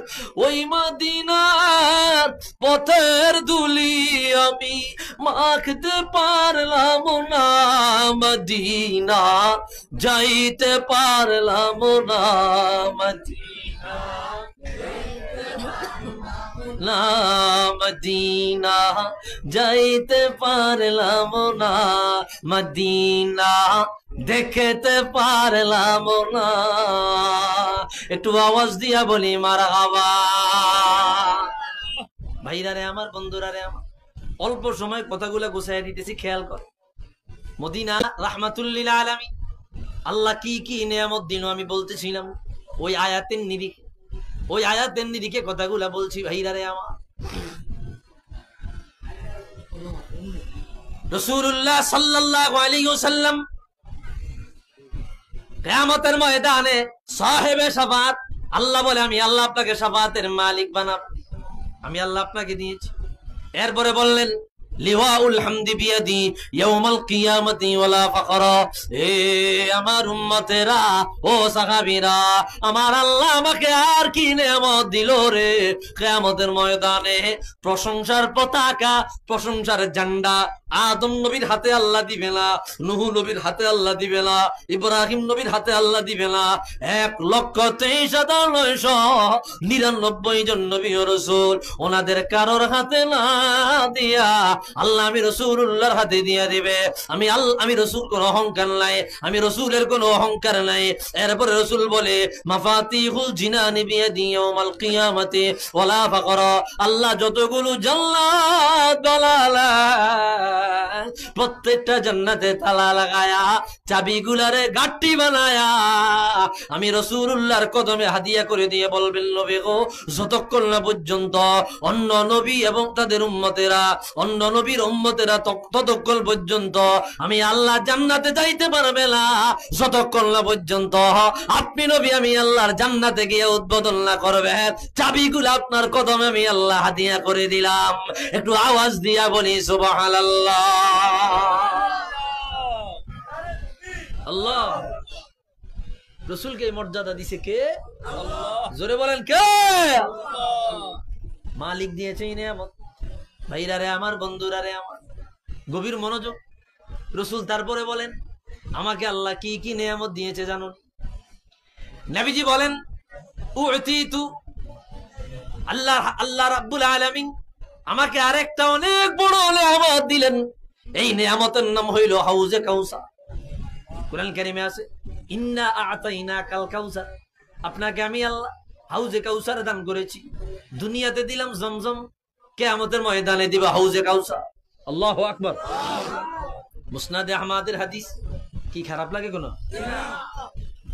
ওই মদিনার পথের ধুলি আমি মাখতে পারলাম না মদিনা যাইতে পারলাম না মদিনা না মদিনা যাইতে পারলাম না মদিনা দেখতে পারলাম না একটু আওয়াজ দিয়া বলি মারহাবা ভাইরা রে আমার বন্ধুরা রে আমার অল্প সময় কথাগুলো গুছাইয়া দিতেছি খেয়াল কর মদিনা রাহমাতুল লিল আলামিন আল্লাহ কি কি নিয়ামত দিল আমি বলতেছিলাম ওই আয়াতের নিরিখে কথাগুলা বলছি ভাইরা রে আমার রাসূলুল্লাহ সাল্লাল্লাহু আলাইহি ওয়াসাল্লাম কিয়ামতের ময়দানে সাহেবে শাফাত আল্লাহ বলে আমি আল্লাহ আপনাকে শাফাতের মালিক বানাবো আমি আল্লাহ আপনাকে দিয়েছি এরপরে বললেন লিওয়াউল হামদি বিয়াদি ইয়াউমাল কিয়ামতি ওয়ালা ফাকরা এ আমার উম্মতেরা ও সাহাবীরা আমার আল্লাহ আমাকে আর কি নিয়ামত দিল রে কিয়ামতের ময়দানে প্রশংসার পতাকা প্রশংসার ঝান্ডা আদম নবীর হাতে আল্লাহ দিবে না নূহ নবীর হাতে আল্লাহ দিবে না ইব্রাহিম নবীর হাতে আল্লাহ দিবে না 1,23,999 জন নবী ও রাসূল ওনাদের কারোর হাতে না দিয়া আল্লাহ আমি রাসূলুল্লাহর হাতে দিয়া দিবে আমি রাসূল কোন অহংকার নাই আমি রাসূলের কোন অহংকার নাই এরপর রাসূল বলে মাফাতিহুল জিনানি বিয়াদি ইয়াউমাল কিয়ামতি ওয়ালা ফাকরা আল্লাহ যতগুলো জান্নাত প্রত্যেকটা জান্নাতে তালা লাগায়া চাবিগুলারে গাট্টি বানায়া আমি রাসূলুল্লাহর কদমে হাদিয়া করে দিয়ে বলবেন, নবী গো, যতক্ষণ না পর্যন্ত অন্য নবী এবং তাদের উম্মতেরা, অন্য নবীর উম্মতেরা ততক্ষণ পর্যন্ত আমি আল্লাহ জান্নাতে যাইতে পারবে না, যতক্ষণ না পর্যন্ত আপনি নবী আমি আল্লাহর জান্নাতে গিয়ে উদ্বোধন না করবেন। চাবিগুলো আপনার কদমে আমি আল্লাহ হাদিয়া করে দিলাম। একটু আওয়াজ দিয়া বলি সুবহানাল্লাহ। আল্লাহ রাসূলকে মর্যাদা দিছে কে? আল্লাহ। জোরে বলেন কে? আল্লাহ। মালিক দিয়েছে এই নিয়ামত। ভাইরা রে আমার, বন্ধুরা রে আমার, গভীর মনোযোগ। রাসূল তারপরে বলেন আমাকে আল্লাহ কি কি নিয়ামত দিয়েছে জানুন। নবীজি বলেন উতিতু, আল্লাহ রাব্বুল আলামিন আমাকে আরেকটা অনেক বড় নিয়ামত দিলেন। এই নিয়ামতের নাম হইল হাউজে কাউসার। কুরআন কারীমে আছে ইন্না আ'তাইনাকাল কাউসার, আপনাকে আমি আল্লাহ হাউজে কাউসার দান করেছি। দুনিয়াতে দিলাম জমজম, কিয়ামতের ময়দানে দিব হাউজে কাউসার। আল্লাহু আকবার। মুসনাদে আহমদের হাদিস। কি খারাপ লাগে কোন?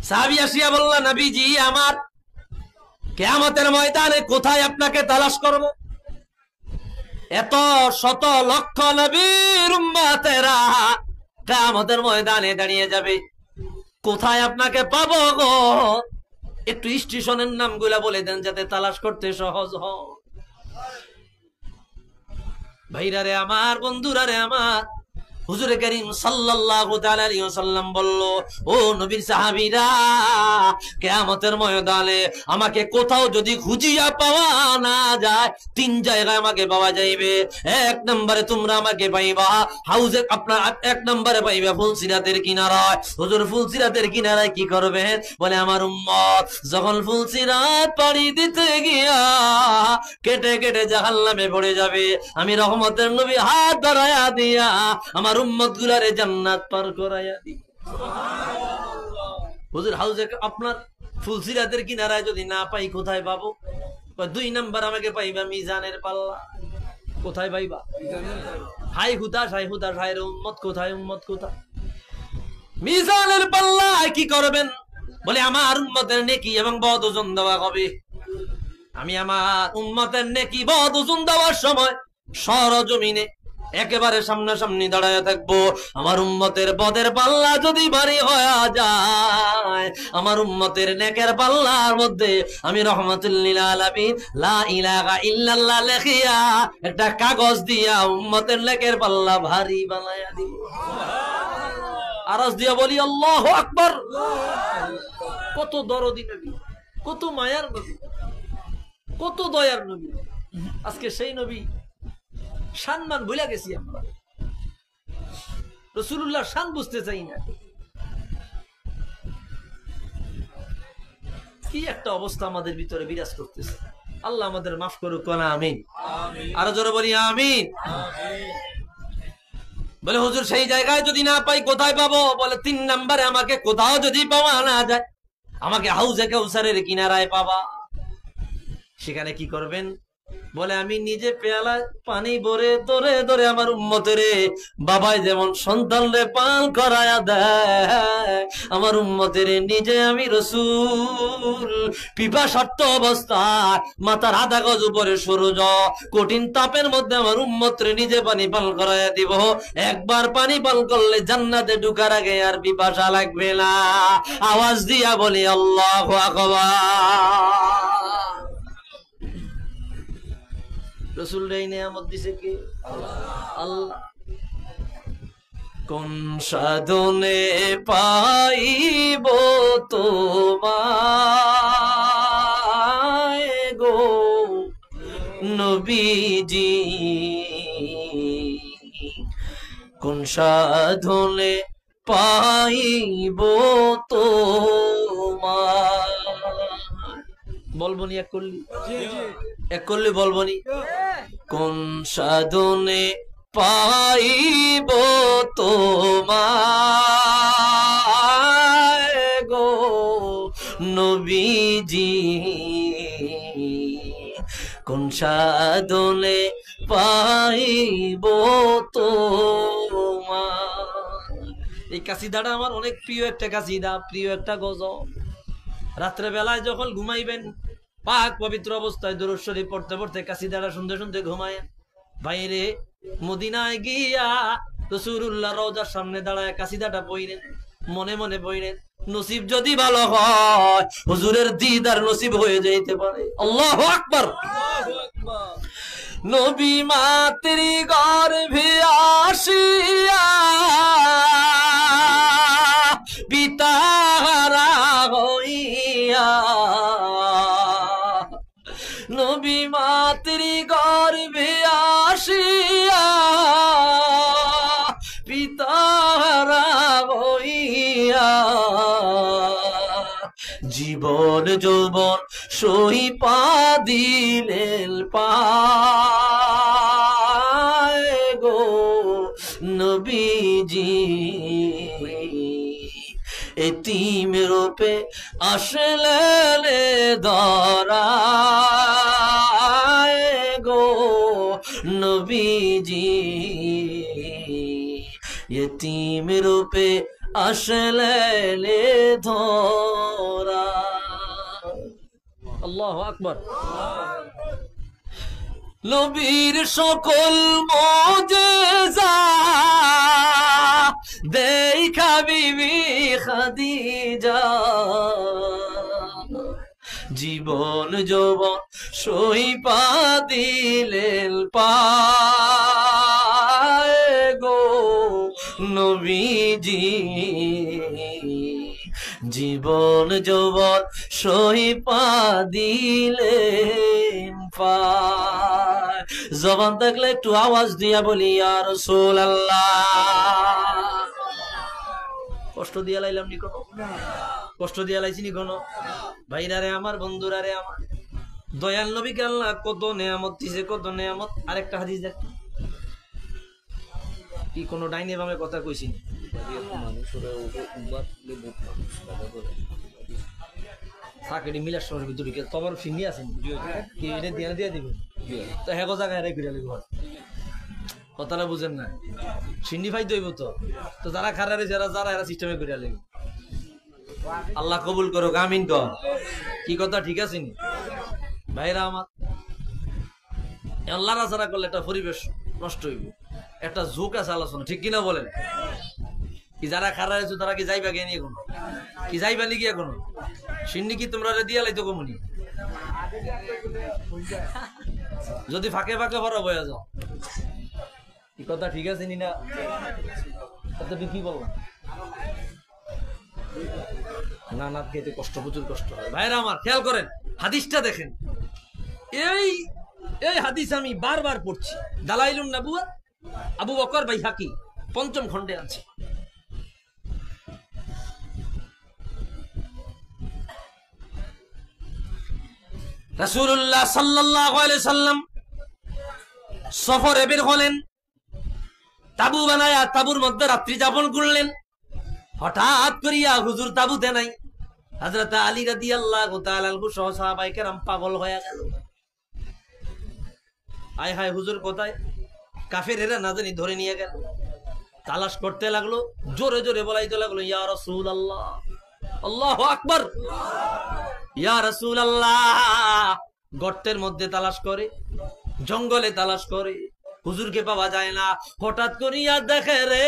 সাহাবী আসিয়া বলল, নবীজি আমার কিয়ামতের ময়দানে কোথায় আপনাকে তালাশ করব? এত শত লক্ষ নবীর উম্মতেরা কিয়ামতের ময়দানে দাঁড়িয়ে যাবে, কোথায় আপনাকে পাবো গো? একটু স্টেশনের নামগুলা বলে দেন যাতে তালাশ করতে সহজ হয়। ভাইরা রে আমার, বন্ধুরা রে আমার, হুজুরে কারীম সাল্লাল্লাহু তাআলা আলাইহি ওয়াসাল্লাম বলল, ও নবীর সাহাবীরা, কিয়ামতের ময়দানে আমাকে কোথাও যদি খুঁজিয়া পাওয়া না যায়, তিন জায়গায় আমাকে পাওয়া যাইবে। এক নম্বরে তোমরা আমাকে পাইবা হাউজে, আপনার এক নম্বরে পাইবা ফুলসিরাতের কিনারায়। হুজুর ফুলসিরাতের কিনারায় কি করবেন? বলে আমার উম্মত যখন ফুলসিরাত পাড়ি দিতে গিয়া কেটে কেটে জাহান্নামে পড়ে যাবে, আমি রহমতের নবী হাত ধরায়া দিয়া আমার উম্মত গুলারে জান্নাত পার করাইয়া দি। হুজুর হাউজে আপনার ফুলসিরাতের কিনারায় যদি না পাই কোথায় পাবো? দুই নাম্বার আমাকে পাইবা মিজানের পাল্লা। কোথায় পাইবা? হাই হুতাশ, হাই হুতাশ, হায় রে উম্মত কোথায়, উম্মত কোথায়? মিজানের পাল্লা কি করবেন? বলে আমার উম্মতের নেকি এবং বদ ওজন দেওয়া হবে। আমি আমার উম্মতের নেকি বদ ওজন দেওয়ার সময় সরজমিনে একেবারে সামনাসামনি দাঁড়ায় থাকবো। আমার উম্মতের বদের পাল্লা যদি ভারী হয়ে যায়, আমার উম্মতের নেকের পাল্লার মধ্যে আমি রাহমাতুল লিল আলামিন লা ইলাহা ইল্লাল্লাহ লিখিয়া একটা কাগজ দিয়া উম্মতের নেকের পাল্লা ভারী বানায়া দিব। আরজ দিয়া বলি আল্লাহু আকবার। কত দরদি নবী, কত মায়ার নবী, কত দয়ার নবী। আজকে সেই নবী সম্মান ভুলে গেছি আমরা। রাসূলুল্লাহর শান বুঝতে চাই না। কি একটা অবস্থা আমাদের ভিতরে বিরাজ করতেছে। আল্লাহ আমাদের মাফ করুক না, আমিন। আরো জোরে বলি আমিন। বলে হুজুর সেই জায়গায় যদি না পাই কোথায় পাবো? বলে তিন নম্বরে আমাকে কোথাও যদি পাওয়া না যায়, আমাকে হাউজে কাউসারের কিনারায় পাবা। সেখানে কি করবেন? বলে আমি নিজে পেয়ালায় পানি ভরে ধরে ধরে আমার উম্মতের বাবাই যেমন সন্তান রে পান করায়া দেয়, আমার উম্মতের নিজে আমি রাসূল পিপাসার্ত অবস্থায় মাথার আধা গজ উপরে সূর্য কঠিন তাপের মধ্যে আমার উম্মতরে নিজে পানি পান করায়া দিব। একবার পানি পান করলে জান্নাতে ঢোকার আগে আর পিপাসা লাগবে না। আওয়াজ দিয়া বলি আল্লাহু আকবার। রাসূল রে নিয়ামত দিছে কে? আল্লাহ। কোন সাধনে পাইব তোমায় গো নবীজি, কোন সাধনে পাইব তোমায়। বলবনি এক করলি? এক করলে বলবনি? কোন সাধনে পাইব তোমায় গো নবীজি, কোন সাধনে পাইব তোমায়। এই কাসিদাটা আমার অনেক প্রিয় একটা কাসিদা, প্রিয় একটা গজল। রাত্রে বেলায় যখন ঘুমাইবেন পাক পবিত্র অবস্থায় দুরূদ শরীফ পড়তে পড়তে কাসিদাটা শুনতে শুনতে ঘুমায়েন। বাইরে মদিনায় গিয়া রাসূলুল্লাহ রওজার সামনে দাঁড়ায় কাসিদাটা পড়েন, মনে মনে পড়েন। নসিব যদি ভালো হয় হুজুরের দিদার নসিব হয়ে যাইতে পারে। আল্লাহু আকবার। নবী মাতৃ গর্ভে আসিয়া পিতাহারা হইয়া, নবী মাতৃ গর্ভে আসিয়া পিতাহারা হইয়া, জীবন যৌবন সইপা দিলেন পায় গো নবীজি। এতিম রূপে আসলেন ধরায় গো নবীজি, এতিম রূপে আসলেন ধরা। আল্লাহু আকবার। নবীর সকল মুজিজা দেখা বিবি খাদিজা, জীবন যৌবন সইপা দিলেন পায় গো নবীজি, জীবন যৌবন সইপা দিলেন পায়। জবান থাকলে একটু আওয়াজ দিয়া বলি ইয়া রাসূলুল্লাহ। কষ্ট দিয়া লাইলাম নি কোনো? কষ্ট দিয়া লাইছি নি কোনো? ভাইরা রে আমার, বন্ধুরা রে আমার, দয়াল নবীকে আল্লাহ কত নেয়ামত দিছে, কত নেয়ামত। আরেকটা হাদিস দেখ, কি কোনো ডাইনে বামে কথা কইছি? সাকেডি মিলার সময় ভিতরে তোমার ফিনি আছেন কি এটা দিয়ে দিয়ে দিবে তো হ্যাঁ জায়গায় রেখে দিলে কথাটা বুঝেন না, সিন্ডি ফাই দইব তো তো যারা খারারে যারা যারা এরা সিস্টেমে করে লাগবে। আল্লাহ কবুল করো, আমিন কর। কি কথা ঠিক আছে নি ভাইরা আমার? আল্লাহ রাজারা করলে একটা পরিবেশ নষ্ট হইব, একটা ঝোঁক আছে আলোচনা, ঠিক কিনা বলেন? কি যারা খারাপ আছো তারা কি যাইবা জ্ঞানী এখন? কি যাইবা নাকি এখন? সিন্নি কি তোমরা দিয়া লাইতো কমুনি? যদি ফাঁকে ফাঁকে ভরা বয়া যাও, কি কথা ঠিক আছে নি না? কি বললাম না না, খেতে কষ্ট, প্রচুর কষ্ট হয়। ভাইরা আমার খেয়াল করেন, হাদিসটা দেখেন। এই এই হাদিস আমি বারবার পড়ছি, দালাইলুন নবুওয়াত আবু বকর বাইহাকি ৫ম খণ্ডে আছে। রাসূলুল্লাহ সাল্লাল্লাহু আলাইহি সাল্লাম সফরে বের হলেন, তাবু বানায়া তাবুর মধ্যে রাত্রি যাপন করলেন। হঠাৎ করিয়া হুজুর তাবুতে নাই। হযরত আলী রাদিয়াল্লাহু তাআলা আনহু সহ সাহাবায়ে কেরাম পাগল হয়ে গেল। আয় হায় হুজুর কোথায়? কাফেরেরা না জানি ধরে নিয়ে গেল। তালাশ করতে লাগলো, জোরে জোরে বলাইতে লাগলো ইয়া রাসূলুল্লাহ, আল্লাহু আকবার, ইয়া রাসূলুল্লাহ। গর্তের মধ্যে তালাশ করে, জঙ্গলে তালাশ করে, হুজুরকে পাওয়া যায় না। হঠাৎ করিয়া দেখে রে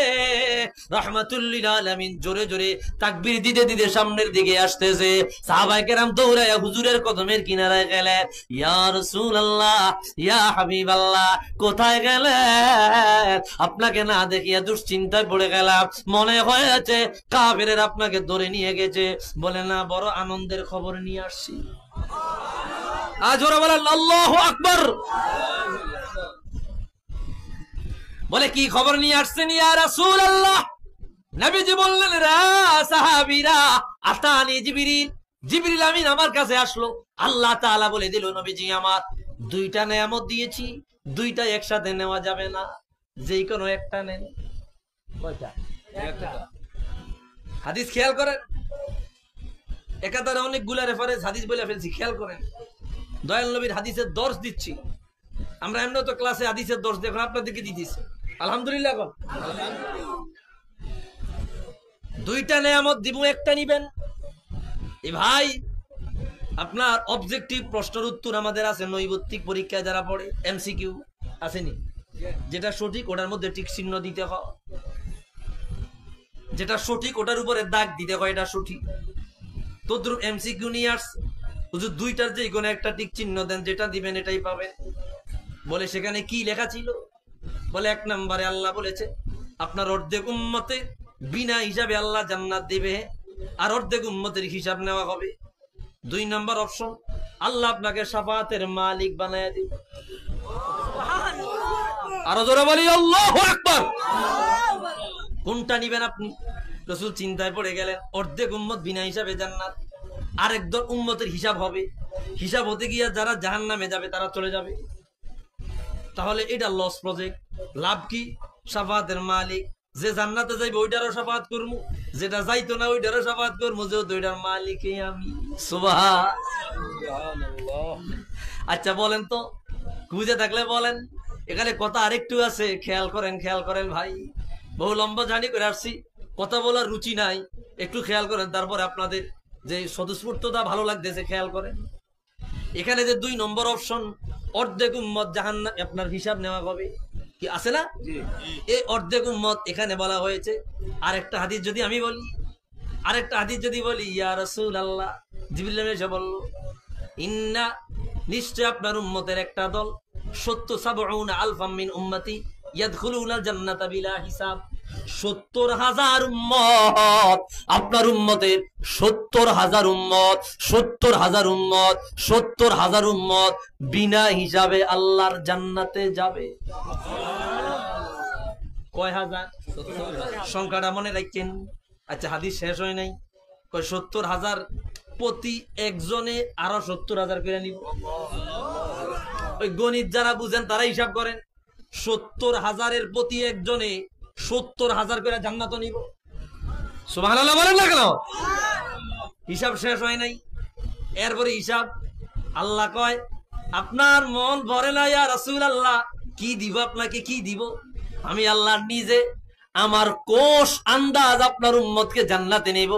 রাহমাতুল লিল আলামিন জোরে জোরে তাকবীর দিতে দিতে সামনের দিকে আসতেছে। সাহাবায়ে কেরাম দৌড়ায়া হুজুরের কদমের কিনারায় গেলেন। ইয়া রাসূলুল্লাহ, ইয়া হাবিবাল্লাহ, কোথায় গেলেন? আপনাকে না দেখিয়া দুশ্চিন্তায় পড়ে গেলাম, মনে হয়েছে কাফেরের আপনাকে ধরে নিয়ে গেছে। বলে না, বড় আনন্দের খবর নিয়ে আসছি। আজ ওরা বলেন আল্লাহু আকবার। বলে কি খবর নিয়ে আসছেন ইয়া রাসূলুল্লাহ? নবীজি বললেন, রা সাহাবীরা, আতানি জিবরিল, জিবরিল আমিন আমার কাছে আসলো। আল্লাহ তাআলা বলে দিল, নবীজি আমার 2টা নেয়ামত দিয়েছি, 2টা একসাথে নেওয়া যাবে না, যেই কোনো একটা নেন। কয়টা? একটা। হাদিস খেয়াল করেন, একাধারে অনেকগুলা রেফারেন্স হাদিস বলে ফেলছি, খেয়াল করেন। দয়াল নবীর হাদিসের দর্শ দিচ্ছি আমরা, এমনি তো ক্লাসে হাদিসের দর্শ দেখুন আপনাদেরকে দিতেছি। আলহামদুলিল্লাহ। দুইটা নেয়ামত দিব, একটা নিবেন। এ ভাই, আপনার অবজেক্টিভ প্রশ্নের উত্তর আমাদের আছে নৈর্ব্যক্তিক পরীক্ষায় যারা পড়ে, এমসিকিউ আসেনি? যেটা সঠিক ওটার মধ্যে টিক চিহ্ন দিতে হয়, যেটা সঠিক ওটার উপরে দাগ দিতে হয়, এটা সঠিক। তদ্রুপ এমসিকিউ নিয়ে আসছে, হুজুর দুইটার যে কোনো একটা টিক চিহ্ন দেন, যেটা দিবেন এটাই পাবেন। বলে সেখানে কি লেখা ছিল? বলে 1 নম্বরে আল্লাহ বলেছে আপনার অর্ধেক উম্মতে বিনা হিসাবে আল্লাহ জান্নাত দিবে, আর অর্ধেক উম্মতের হিসাব নেওয়া হবে। 2 নম্বর অপশন, আল্লাহ আপনাকে শাফাআতের মালিক বানায় দিবে। আরো জোরে বলি আল্লাহু আকবার। কোনটা নিবেন আপনি? রাসূল চিন্তায় পড়ে গেলেন, অর্ধেক উম্মত বিনা হিসাবে জান্নাত, আরেক দল উম্মতের হিসাব হবে, হিসাব হতে গিয়ে যারা জাহান্নামে যাবে তারা চলে যাবে। তাহলে এটা লস প্রজেক্ট। লাভ কি? শাফাআতের মালিক, যে জান্নাতে যাইবে ওইটারও শাফাআত করবো, যেটা যাইতো না ওইটারও শাফাআত করবো, যেহেতু ওইটার মালিকই আমি। সুবহানাল্লাহ। আচ্ছা বলেন তো, বুঝে থাকলে বলেন। এখানে কথা আরেকটু আছে, খেয়াল করেন, খেয়াল করেন ভাই। বহু লম্বা জার্নি করে আসছি, কথা বলার রুচি নাই, একটু খেয়াল করেন, তারপরে আপনাদের যে স্বতঃস্ফূর্ততা ভালো লাগতেছে খেয়াল করেন। এখানে যে 2 নম্বর অপশন, অর্ধেক উম্মত জাহান্নাম, আপনার হিসাব নেওয়া হবে, কি আছে না? এই অর্ধেক উম্মত এখানে বলা হয়েছে। আরেকটা হাদিস যদি আমি বলি, আরেকটা হাদিস যদি বলি, ইয়া রাসূলুল্লাহ, জিবরিল এসে বলল, ইন্না, নিশ্চয় আপনার উম্মতের একটা দল, 70 আলফাম মিন উম্মতি ইয়াদখুলুনাল জান্নাতা বিলা হিসাব। 70,000 উম্মত, আপনার উম্মতের 70,000 উম্মত, 70,000 উম্মত, 70,000 উম্মত বিনা হিসাবে আল্লাহর জান্নাতে যাবে। কয় হাজার? সংখ্যাটা মনে রাখছেন? আচ্ছা হাদিস শেষ হয় নাই, কয় 70,000 প্রতি একজনে আরো 70,000 করে নিব। ওই গণিত যারা বুঝেন তারা হিসাব করেন, 70,000-এর প্রতি একজনে 70,000 করে জান্নাত নিব। সুবহানাল্লাহ বলেন না কেন? হিসাব শেষ হয় নাই। এরপরে হিসাব, আল্লাহ কয় আপনার মন ভরে না ইয়া রাসূলুল্লাহ, কি দিব আপনাকে, কি দিব? আমি আল্লাহ নিজে আমার কোষ আন্দাজ আপনার উম্মতকে জান্নাতে নেব।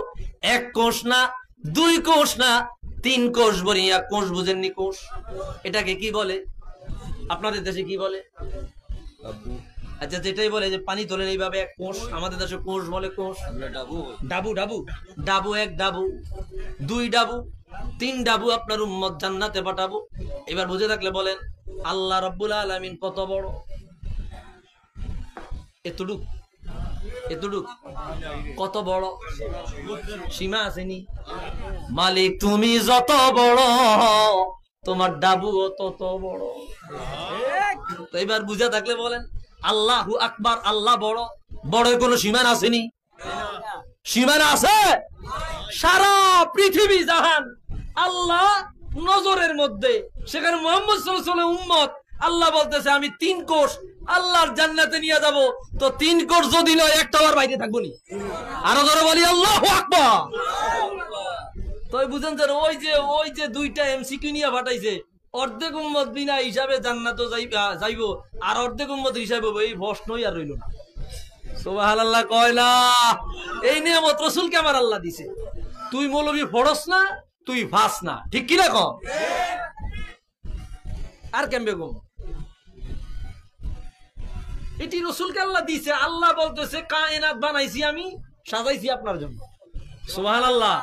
1 কোষ না, 2 কোষ না, 3 কোষ বলিয়া। কোষ বুঝেননি? কোষ এটাকে কি বলে আপনাদের দেশে? কি বলে? আচ্ছা যেটাই বলে যে পানি তোলেন এইভাবে 1 কোষ, আমাদের দেশে কোষ বলে। কোষ ডাবু, ডাবু, ডাবু 1 ডাবু, 2 ডাবু, 3 ডাবু আপনার উম্মত জান্নাতে পাঠাবো। এবার বুঝে থাকলে বলেন আল্লাহ রাব্বুল আলামিন কত বড়? এতটুক, এতটুক, কত বড়? সীমা আসেনি? মালিক তুমি যত বড়, তোমার ডাবুও তত বড়। তো এবার বুঝে থাকলে বলেন আল্লাহু আকবার। আল্লাহ বড়, বড় কোনো সীমানা আসেনি? সীমানা আছে? সারা পৃথিবী জাহান আল্লাহ নজরের মধ্যে, সেখানে মুহাম্মদ সাল্লাল্লাহু আলাইহি ওয়াসাল্লাম উম্মত। আল্লাহ বলতেছে আমি 3 কোষ আল্লাহর জান্নাতে নিয়ে যাব, তো 3 কোষ যদি নয় একটা আর বাইরে থাকবো নি। আরো ধরে বলি আল্লাহু আকবার। তো বুঝেন যে ওই যে 2টা এমসিকিউ নিয়ে পাঠাইছে, অর্ধেক উম্মত বিনা হিসাবে জান্নাতে যাইবো, আর অর্ধেক উম্মত হিসাবে এই প্রশ্নই আর রইল না। সুবহানাল্লাহ কয় না? এই নিয়ামত রাসূলকে আমার আল্লাহ দিছে। তুই মৌলবি পড়স না, তুই ফাস না, ঠিক কি না? কম আর কেমবে কম? এটি রাসূলকে আল্লাহ দিছে। আল্লাহ বলতেছে কায়নাত বানাইছি আমি, সাজাইছি আপনার জন্য। সুবহানাল্লাহ।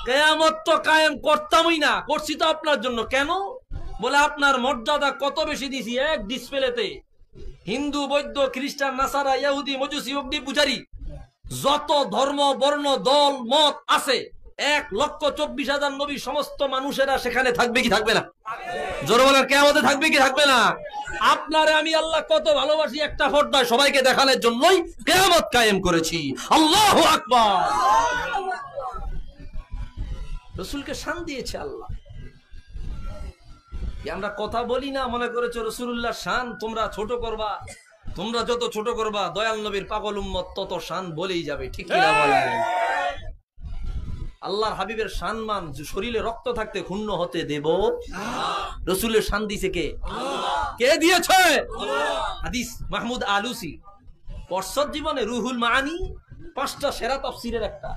কিয়ামত তো কায়েম করতামই না, করছি তো আপনার জন্য। কেন? বলে আপনার মর্যাদা কত বেশি দিছি এক ডিসপ্লেতে। হিন্দু, বৌদ্ধ, খ্রিস্টান, নাসারা, ইহুদি, মজুসি, অগ্নি পূজারী, যত ধর্ম, বর্ণ, দল, মত আছে, 1,24,000 নবী, সমস্ত মানুষেরা সেখানে থাকবে কি থাকবে না? জোরে বলেন কিয়ামতে থাকবে কি থাকবে না? আপনারে আমি আল্লাহ কত ভালোবাসি, একটা পর্দায় সবাইকে দেখানোর জন্যই কিয়ামত কায়েম করেছি। আল্লাহু আকবার। রাসূলকে শান দিয়েছে আল্লাহ। আমরা কথা বলি না, মনে করেছো রাসূলুল্লাহ শান তোমরা ছোট করবা। তোমরা যত ছোট করবা দয়াল নবীর পাগল উম্মত তত শান বলেই যাবে, ঠিক কি না বলেন? আল্লাহর হাবিবের সম্মান শরীরে রক্ত থাকতে ক্ষুণ্ণ হতে দেব? রাসূলের শান দিয়েছে কে? কে দিয়েছে? হাদিস মাহমুদ আলুসি পর্ষদ জীবনে রুহুল মাআনি পাঁচটা সেরা তাফসীরের একটা,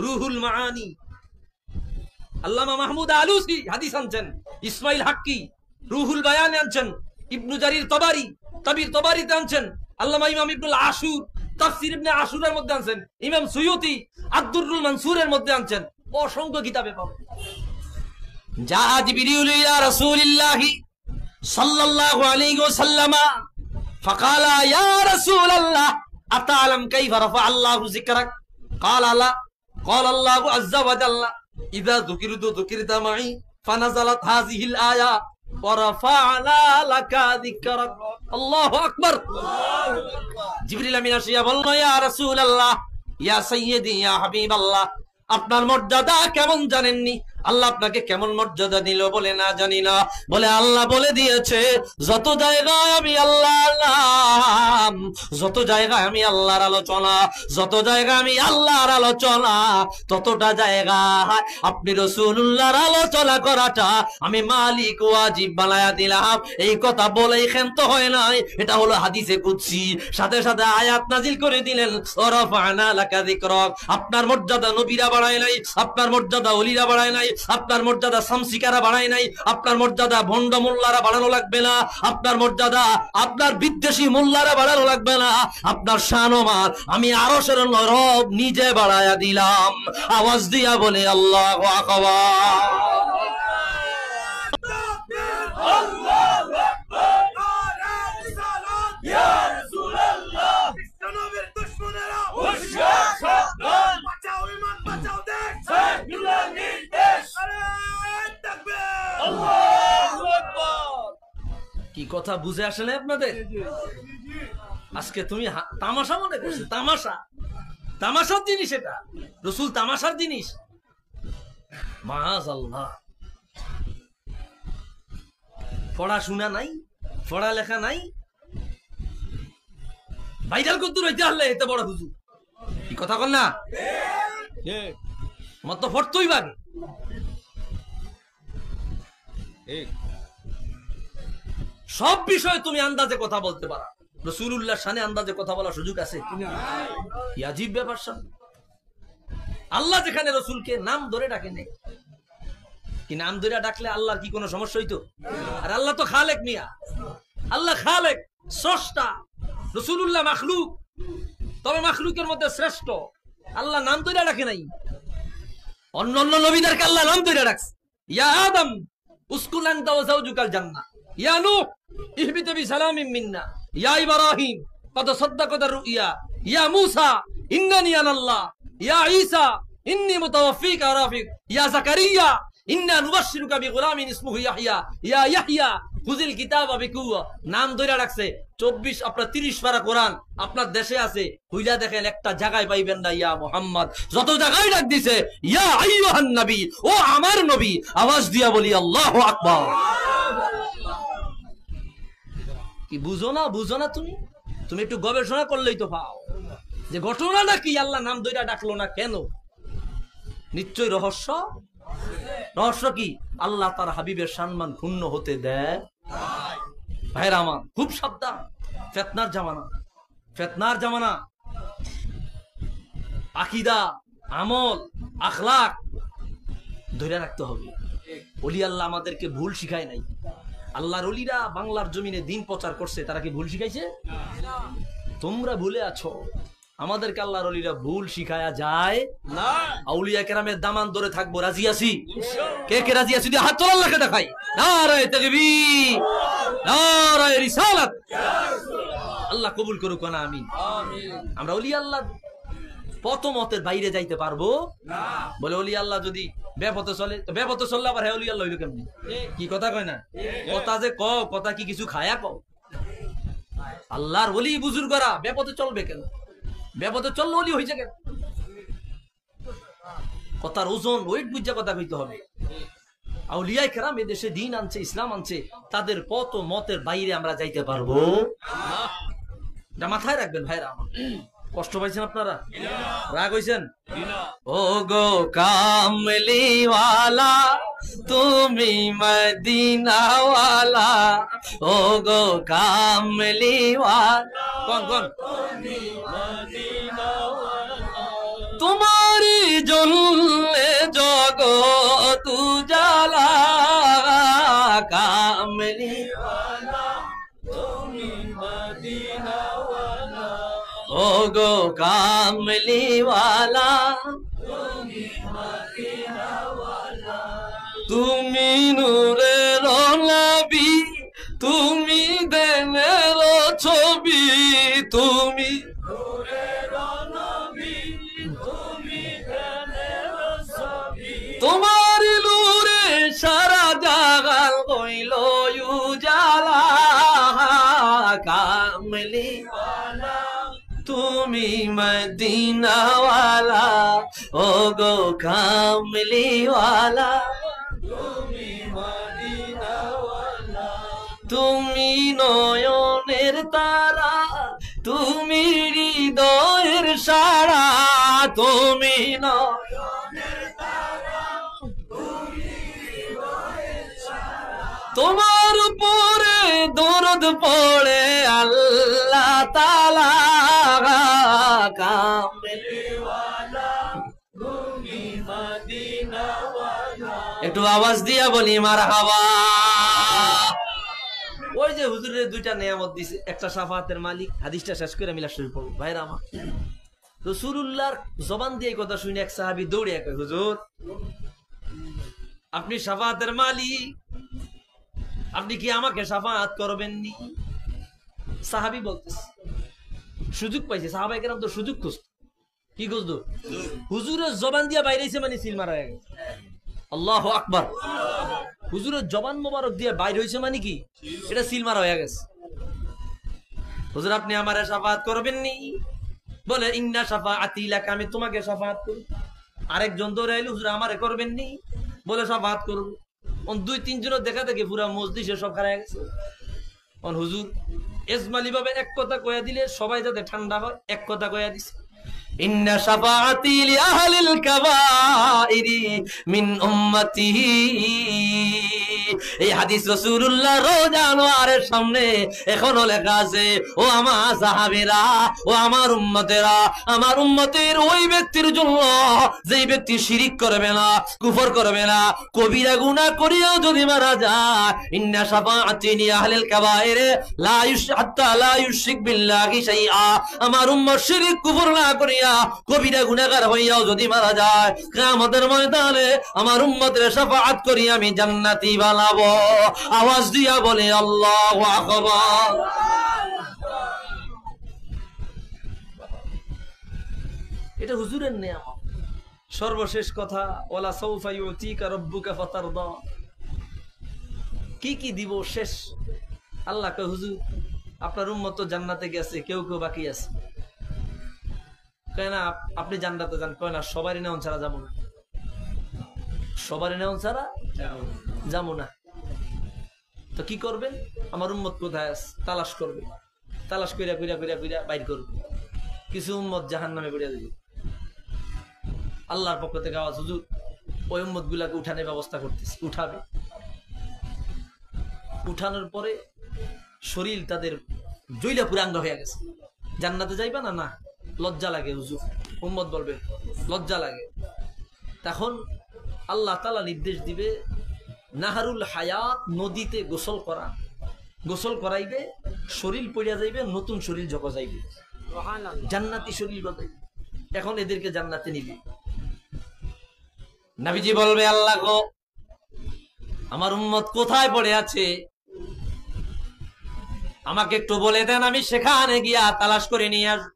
রুহুল মাআনি। আল্লামা মাহমুদ আলুসি হাদিস আনছেন, ইসমাইল হাক্কি রুহুল বায়ান আনছেন, ইবনু জারির তবারি তাবির তবারিতে আনছেন, আল্লামা ইমাম ইবনুল আশুর তাফসীর ইবনে আশুরের মধ্যে আনছেন, ইমাম সুয়ুতি আদ-দুররুল মানসুরের মধ্যে আনছেন। অসংখ্য কিতাবে পাবেন। যা জিবরিল ইলা রাসূলিল্লাহি সাল্লাল্লাহু আলাইহি ওয়াসাল্লাম ফাকালা ইয়া রাসূলাল্লাহ আতা'লাম কাইফা রাফা আল্লাহু যিকরাক ক্বালা লা ক্বালা আল্লাহু আযজা ওয়া জাল্লা ইযা যুকিরতু যুকিরতা মাই ফানাযালাত হাযিহিল আয়া ওয়া রাফা'না লাকা যিকরাক। আল্লাহু আকবার। জিবরিল আমিন আসিয়া বলল, ইয়া রাসূলাল্লাহ, ইয়া সাইয়্যিদি, ইয়া হাবিবাল্লাহ, আপনার মর্যাদা কেমন জানেননি? আল্লাহ আপনাকে কেমন মর্যাদা দিল বলে না জানি না। বলে আল্লাহ বলে দিয়েছে, যত জায়গায় আমি আল্লাহর নাম, যত জায়গায় আমি আল্লাহর আলোচনা, যত জায়গায় আমি আল্লাহর আলোচনা, ততটা জায়গায় আপনি রাসূলুল্লাহর আলোচনা করাটা আমি মালিক ওয়াজিব বানায়া দিলাম। এই কথা বলেই ক্ষান্ত হয় নাই, এটা হলো হাদিসে কুদসি। সাথে সাথে আয়াত নাজিল করে দিলেন, ওয়ারাফা'না লাকা যিকরাক। আপনার মর্যাদা নবীরা বাড়ায় নাই, আপনার মর্যাদা ওলিরা বাড়ায় নাই, আপনার মর্যাদা সামসিকারা বাড়ায় নাই, আপনার মর্যাদা ভণ্ড মোল্লারা বাড়ানো লাগবে না, আপনার মর্যাদা আপনার বিদ্বেষী মোল্লারা বাড়ানো লাগবে না, আপনার শান-ও-মান আমি আরশের রব নিজে বাড়ায়া দিলাম। আওয়াজ দিয়া বলে আল্লাহু আকবার। আল্লাহু আকবার। ইয়া রাসূলুল্লাহ, নবীর দুশমনেরা হুঁশিয়ার, সাবধান, বাঁচাও ঈমান, বাঁচাও দেশ, সেকুলার নির্দেশ। নারে তাকবীর, আল্লাহু আকবার। কি কথা বুঝে আসে না আপনাদের? আজকে তুমি তামাশা মনে করছো? তামাশা, তামাশার জিনিস এটা। রাসূল তামাশার জিনিস? মাআযাল্লাহ। পড়াশোনা নাই, পড়ালেখা নাই, ভাইরাল করতে রইতে হলে এত বড় হুজুর। কি কথা বল না? মত পড়তই বাগে। সব বিষয়ে তুমি আন্দাজে কথা বলতে পারো, রাসূলুল্লাহর শানে আন্দাজে কথা বলার সুযোগ আছে? কি আজীব ব্যাপার সব। আল্লাহ যেখানে রাসূলকে নাম ধরে ডাকে নেই, কি নাম ধরে ডাকলে আল্লাহর কি কোনো সমস্যা হইতো? আর আল্লাহ তো খালেক মিয়া, আল্লাহ খালেক, স্রষ্টা। রাসূলুল্লাহ মাখলুক, তবে মাখলুকের মধ্যে শ্রেষ্ঠ। আল্লাহ নাম ধরে ডাকে নাই। অন্য অন্য নবীদেরকে আল্লাহ নাম ধরে ডাকছে। ইয়া আদম উসকুন আনতা ওয়া যাওজুকাল জান্নাহ, ইয়া নূহ ইহবিত বিসালামিন মিন্না, ইয়া ইব্রাহিম কদ সাদ্দাকাত রুইয়া, ইয়া মূসা ইন্নানি আনাল্লাহ, ইয়া ঈসা ইন্নী মুতাওয়াফফিকা ওয়া রাফিক, ইয়া যাকারিয়া ইন্না নুবাশশিরুকা বিগুলামিন ইসমুহু ইয়াহইয়া, ইয়া ইয়াহইয়া খুযিল কিতাবা বিকুওয়া। নাম ধরে রাখছে। 24 আপনার 30 পারা কোরআন আপনার দেশে আছে, কইলা দেখেন একটা জায়গায় পাইবেন না ইয়া মুহাম্মদ। যত জায়গায় ডাক দিছে ইয়া আইয়ুহান নবী, ও আমার নবী। আওয়াজ দিয়া বলি আল্লাহু আকবার। কি বুঝো না? বুঝো না তুমি? তুমি একটু গবেষণা করলেই তো পাও যে ঘটনাটা কি, আল্লাহ নাম ধরে ডাকলো না কেন? নিশ্চয় রহস্য। রহস্য কি? আল্লাহ তার হাবিবের সম্মান ক্ষুণ্ণ হতে দেয় ভাইরা আমার। খুব সাবধান, ফিতনার জামানা, ফিতনার জামানা। আকীদা, আমল, আখলাক ধরে রাখতে হবে। ওলি আল্লাহ আমাদেরকে ভুল শিখায় নাই। আল্লাহর ওলিরা বাংলার জমিনে দিন প্রচার করছে, তারা কি ভুল শিখাইছে? তোমরা ভুলে আছো। আমাদেরকে আল্লাহর ওলিরা ভুল শিখায়া যায় না। আউলিয়া কেরামের দামান ধরে থাকবো, রাজি আছি? কে কে রাজি আছি? হাত তোলা, আল্লাহকে দেখাই। নারায়ে তাকবীর, নারায়ে রিসালাত। আল্লাহ কবুল করুক না, আমিন। আমরা ওলি আল্লাহ পতমতের বাইরে যাইতে পারবো না। বলে ওলি আল্লাহ যদি বেপথে চলে, তো বেপথে চললে আবার হ্যাঁ ওলি আল্লাহ হইল কেমনি? কি কথা কয় না? কথা যে ক, কথা কি কিছু খায়া ক? আল্লাহর ওলি বুজুর্গরা বেপথে চলবে কেন? বেপথে চললে ওলি হয়েছে কেন? কথার ওজন, ওয়েট বুঝা কথা কইতে হবে। আউলিয়া কেরাম এদেশে দিন আনছে, ইসলাম আনছে, তাদের পথ মতের বাইরে আমরা যাইতে পারবো না। মাথায় রাখবেন ভাইরা আমার। কষ্ট পাইছেন আপনারা? রাগ হইছেন? ও গো কামলিওয়ালা তুমি মদিনাওয়ালা, ও গো কামলিওয়ালা। কোন কোন? জ্বললে জগৎ উজালা কামলি ও গো কামলিওয়ালা তুমি নূরের নবী তুমি দেনের ছবি তুমি তোমার নূরে সারা জাগাল হইল উজালা কামলি তুমি মদিনাওয়ালা ও গো কামলিওয়ালা তুমি নয়নের তারা তুমি হৃদয়ের সারা তুমি নয়নের তারা তোমার উপরে দরদ পড়ে আল্লাহ তাআলা কামলিওয়ালা তুমি মদিনাওয়ালা একটু আওয়াজ দিয়া বলি মারহাবা। ওই যে হুজুরের দুইটা নিয়ামত দিছে, একটা শাফাতের মালিক, হাদিসটা শেষ করে মিলাদ শরীফ পড়ব। ভাইরা আমার, রাসূলুল্লাহর জবান দিয়ে কথা শুনে এক সাহাবী দৌড়ে কয়, হুজুর আপনি শাফাতের মালিক, আপনি কি আমাকে শাফাত করবেন নি? সাহাবী বলতেছে, সুযোগ পাইছে, সাহাবায়ে কেরাম তো সুযোগ খুঁজতো। কি খুঁজতো? হুজুরের জবান দিয়ে বাইরেছে মানে সিল মারা গেছে। আল্লাহু আকবার। হুজুরের জবান মোবারক দিয়ে বাইর হয়েছে মানে কি এটা সিল মারা হয়ে গেছে। হুজুর আপনি আমারে শাফাত করবেন নি? বলে ইন্না শাফাআতি লাক, আমি তোমাকে শাফাত করব। আরেকজন দৌড়ে আইলো, হুজুর আমারে করবেন নি? বলে শাফাত করব। অন দুই তিনজন দেখা দেখে পুরা মজলিসে সব খারাপ গেছে। অন হুজুর এজমালি ভাবে এক কথা কয়া দিলে সবাই যাতে ঠান্ডা হয়, এক কথা কয়া দিছে, ইন্না শাফাআতি লি আহলিল কাবাইরি মিন উম্মতি। এই হাদিস রাসূলুল্লাহ রওজা আনোয়ারের সামনে এখনো লেখা আছে। ও আমার সাহাবীরা, ও আমার উম্মতেরা, আমার উম্মতের ওই ব্যক্তির জন্য যেই ব্যক্তি শিরিক করবে না, কুফর করবে না, কবিরা গুনাহ করিয়াও যদি মারা যায়, ইন্না শাফাআতি লি আহলিল কাবাইরি লা হাত্তা লা ইউশরিক বিল্লাহি শাইআ, আমার উম্মত শিরিক কুফর না করিয়া কবিরা গুনাহগার হইয়াও যদি মারা যায়, কিয়ামতের ময়দানে আমার উম্মতের শাফাআত করি আমি জান্নাতি বানাবো। আওয়াজ দিয়া বলে আল্লাহু আকবার। এটা হুজুরের নিয়ামত। সর্বশেষ কথা, ওয়ালা সাউফা ইউতিকা রাব্বুকা ফাতারদা। কি কি দিব শেষ। আল্লাহ কয়, হুজুর আপনার উম্মত তো জান্নাতে গেছে, কেউ কেউ বাকি আছে। কয় না আপনি জান্নাতে যান। কয় না সবারই নেওয়া ছাড়া যাবো না, সবারই নেওয়া ছাড়া যাবো না। তো কি করবেন? আমার উম্মত কোথায় আছে তালাশ করবে, তালাশ কইরা কইরা কইরা কইরা বাইর করবে। কিছু উম্মত জাহান্নামে পড়িয়া দিবে। আল্লাহর পক্ষ থেকে আওয়াজ, হুজুর ওই উম্মত গুলাকে উঠানোর ব্যবস্থা করতেছি। উঠাবে, উঠানোর পরে শরীর তাদের জইলা পুরাঙ্গ হয়ে গেছে। জান্নাতে যাইবা না? না, লজ্জা লাগে হুজুর। উম্মত বলবে লজ্জা লাগে। তখন আল্লাহ তাআলা নির্দেশ দিবে, নাহারুল হায়াত, নদীতে গোসল করা, গোসল করাইবে, শরীর পড়িয়া যাইবে, নতুন শরীর জগা যাইবে, জান্নাতি শরীর গজাইবে। এখন এদেরকে জান্নাতে নিবে। নবীজি বলবে, আল্লাহ গো আমার উম্মত কোথায় পড়ে আছে আমাকে একটু বলে দেন, আমি সেখানে গিয়া তালাশ করে নিয়ে আসব।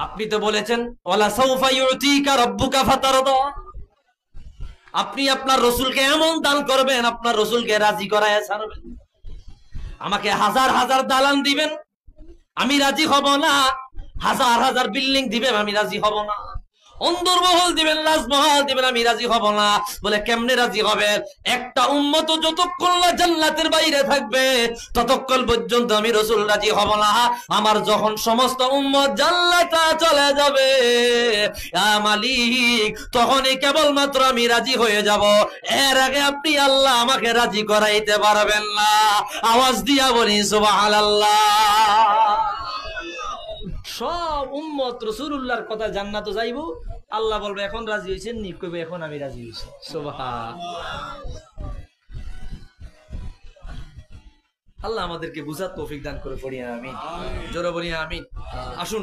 আপনি তো বলেছেন ওয়ালা সাউফা ইউতিকা রাব্বুকা ফাতারদা, আপনি আপনার রাসূলকে এমন দান করবেন, আপনার রাসূলকে রাজি করায় ছাড়বেন। আমাকে হাজার হাজার দালান দিবেন, আমি রাজি হব না। হাজার হাজার বিল্ডিং দিবেন, আমি রাজি হব না। অন্দরমহল দিবেন, রাজমহল দিবেন, আমি রাজি হব না। বলে কেমনে রাজি হবেন? একটা উম্মত যতক্ষণ না জান্নাতের বাইরে থাকবে ততক্ষণ পর্যন্ত আমি রাসূল রাজি হব না। আমার যখন সমস্ত উম্মত জান্নাতে চলে যাবে ইয়া মালিক, তখনই কেবলমাত্র আমি রাজি হয়ে যাব। এর আগে আপনি আল্লাহ আমাকে রাজি করাইতে পারবেন না। আওয়াজ দিয়া বলি সুবহানাল্লাহ। সব উম্মত রাসূলুল্লাহর কথা জান্নাতে যাইবো, আল্লাহ বলবে এখন রাজি হইছেন নি, কইবে এখন আমি রাজি হইছি। সুবহানাল্লাহ। আল্লাহ আমাদেরকে বুঝার তৌফিক দান করে পড়ি আমিন, জোরে বলি আমিন। আসুন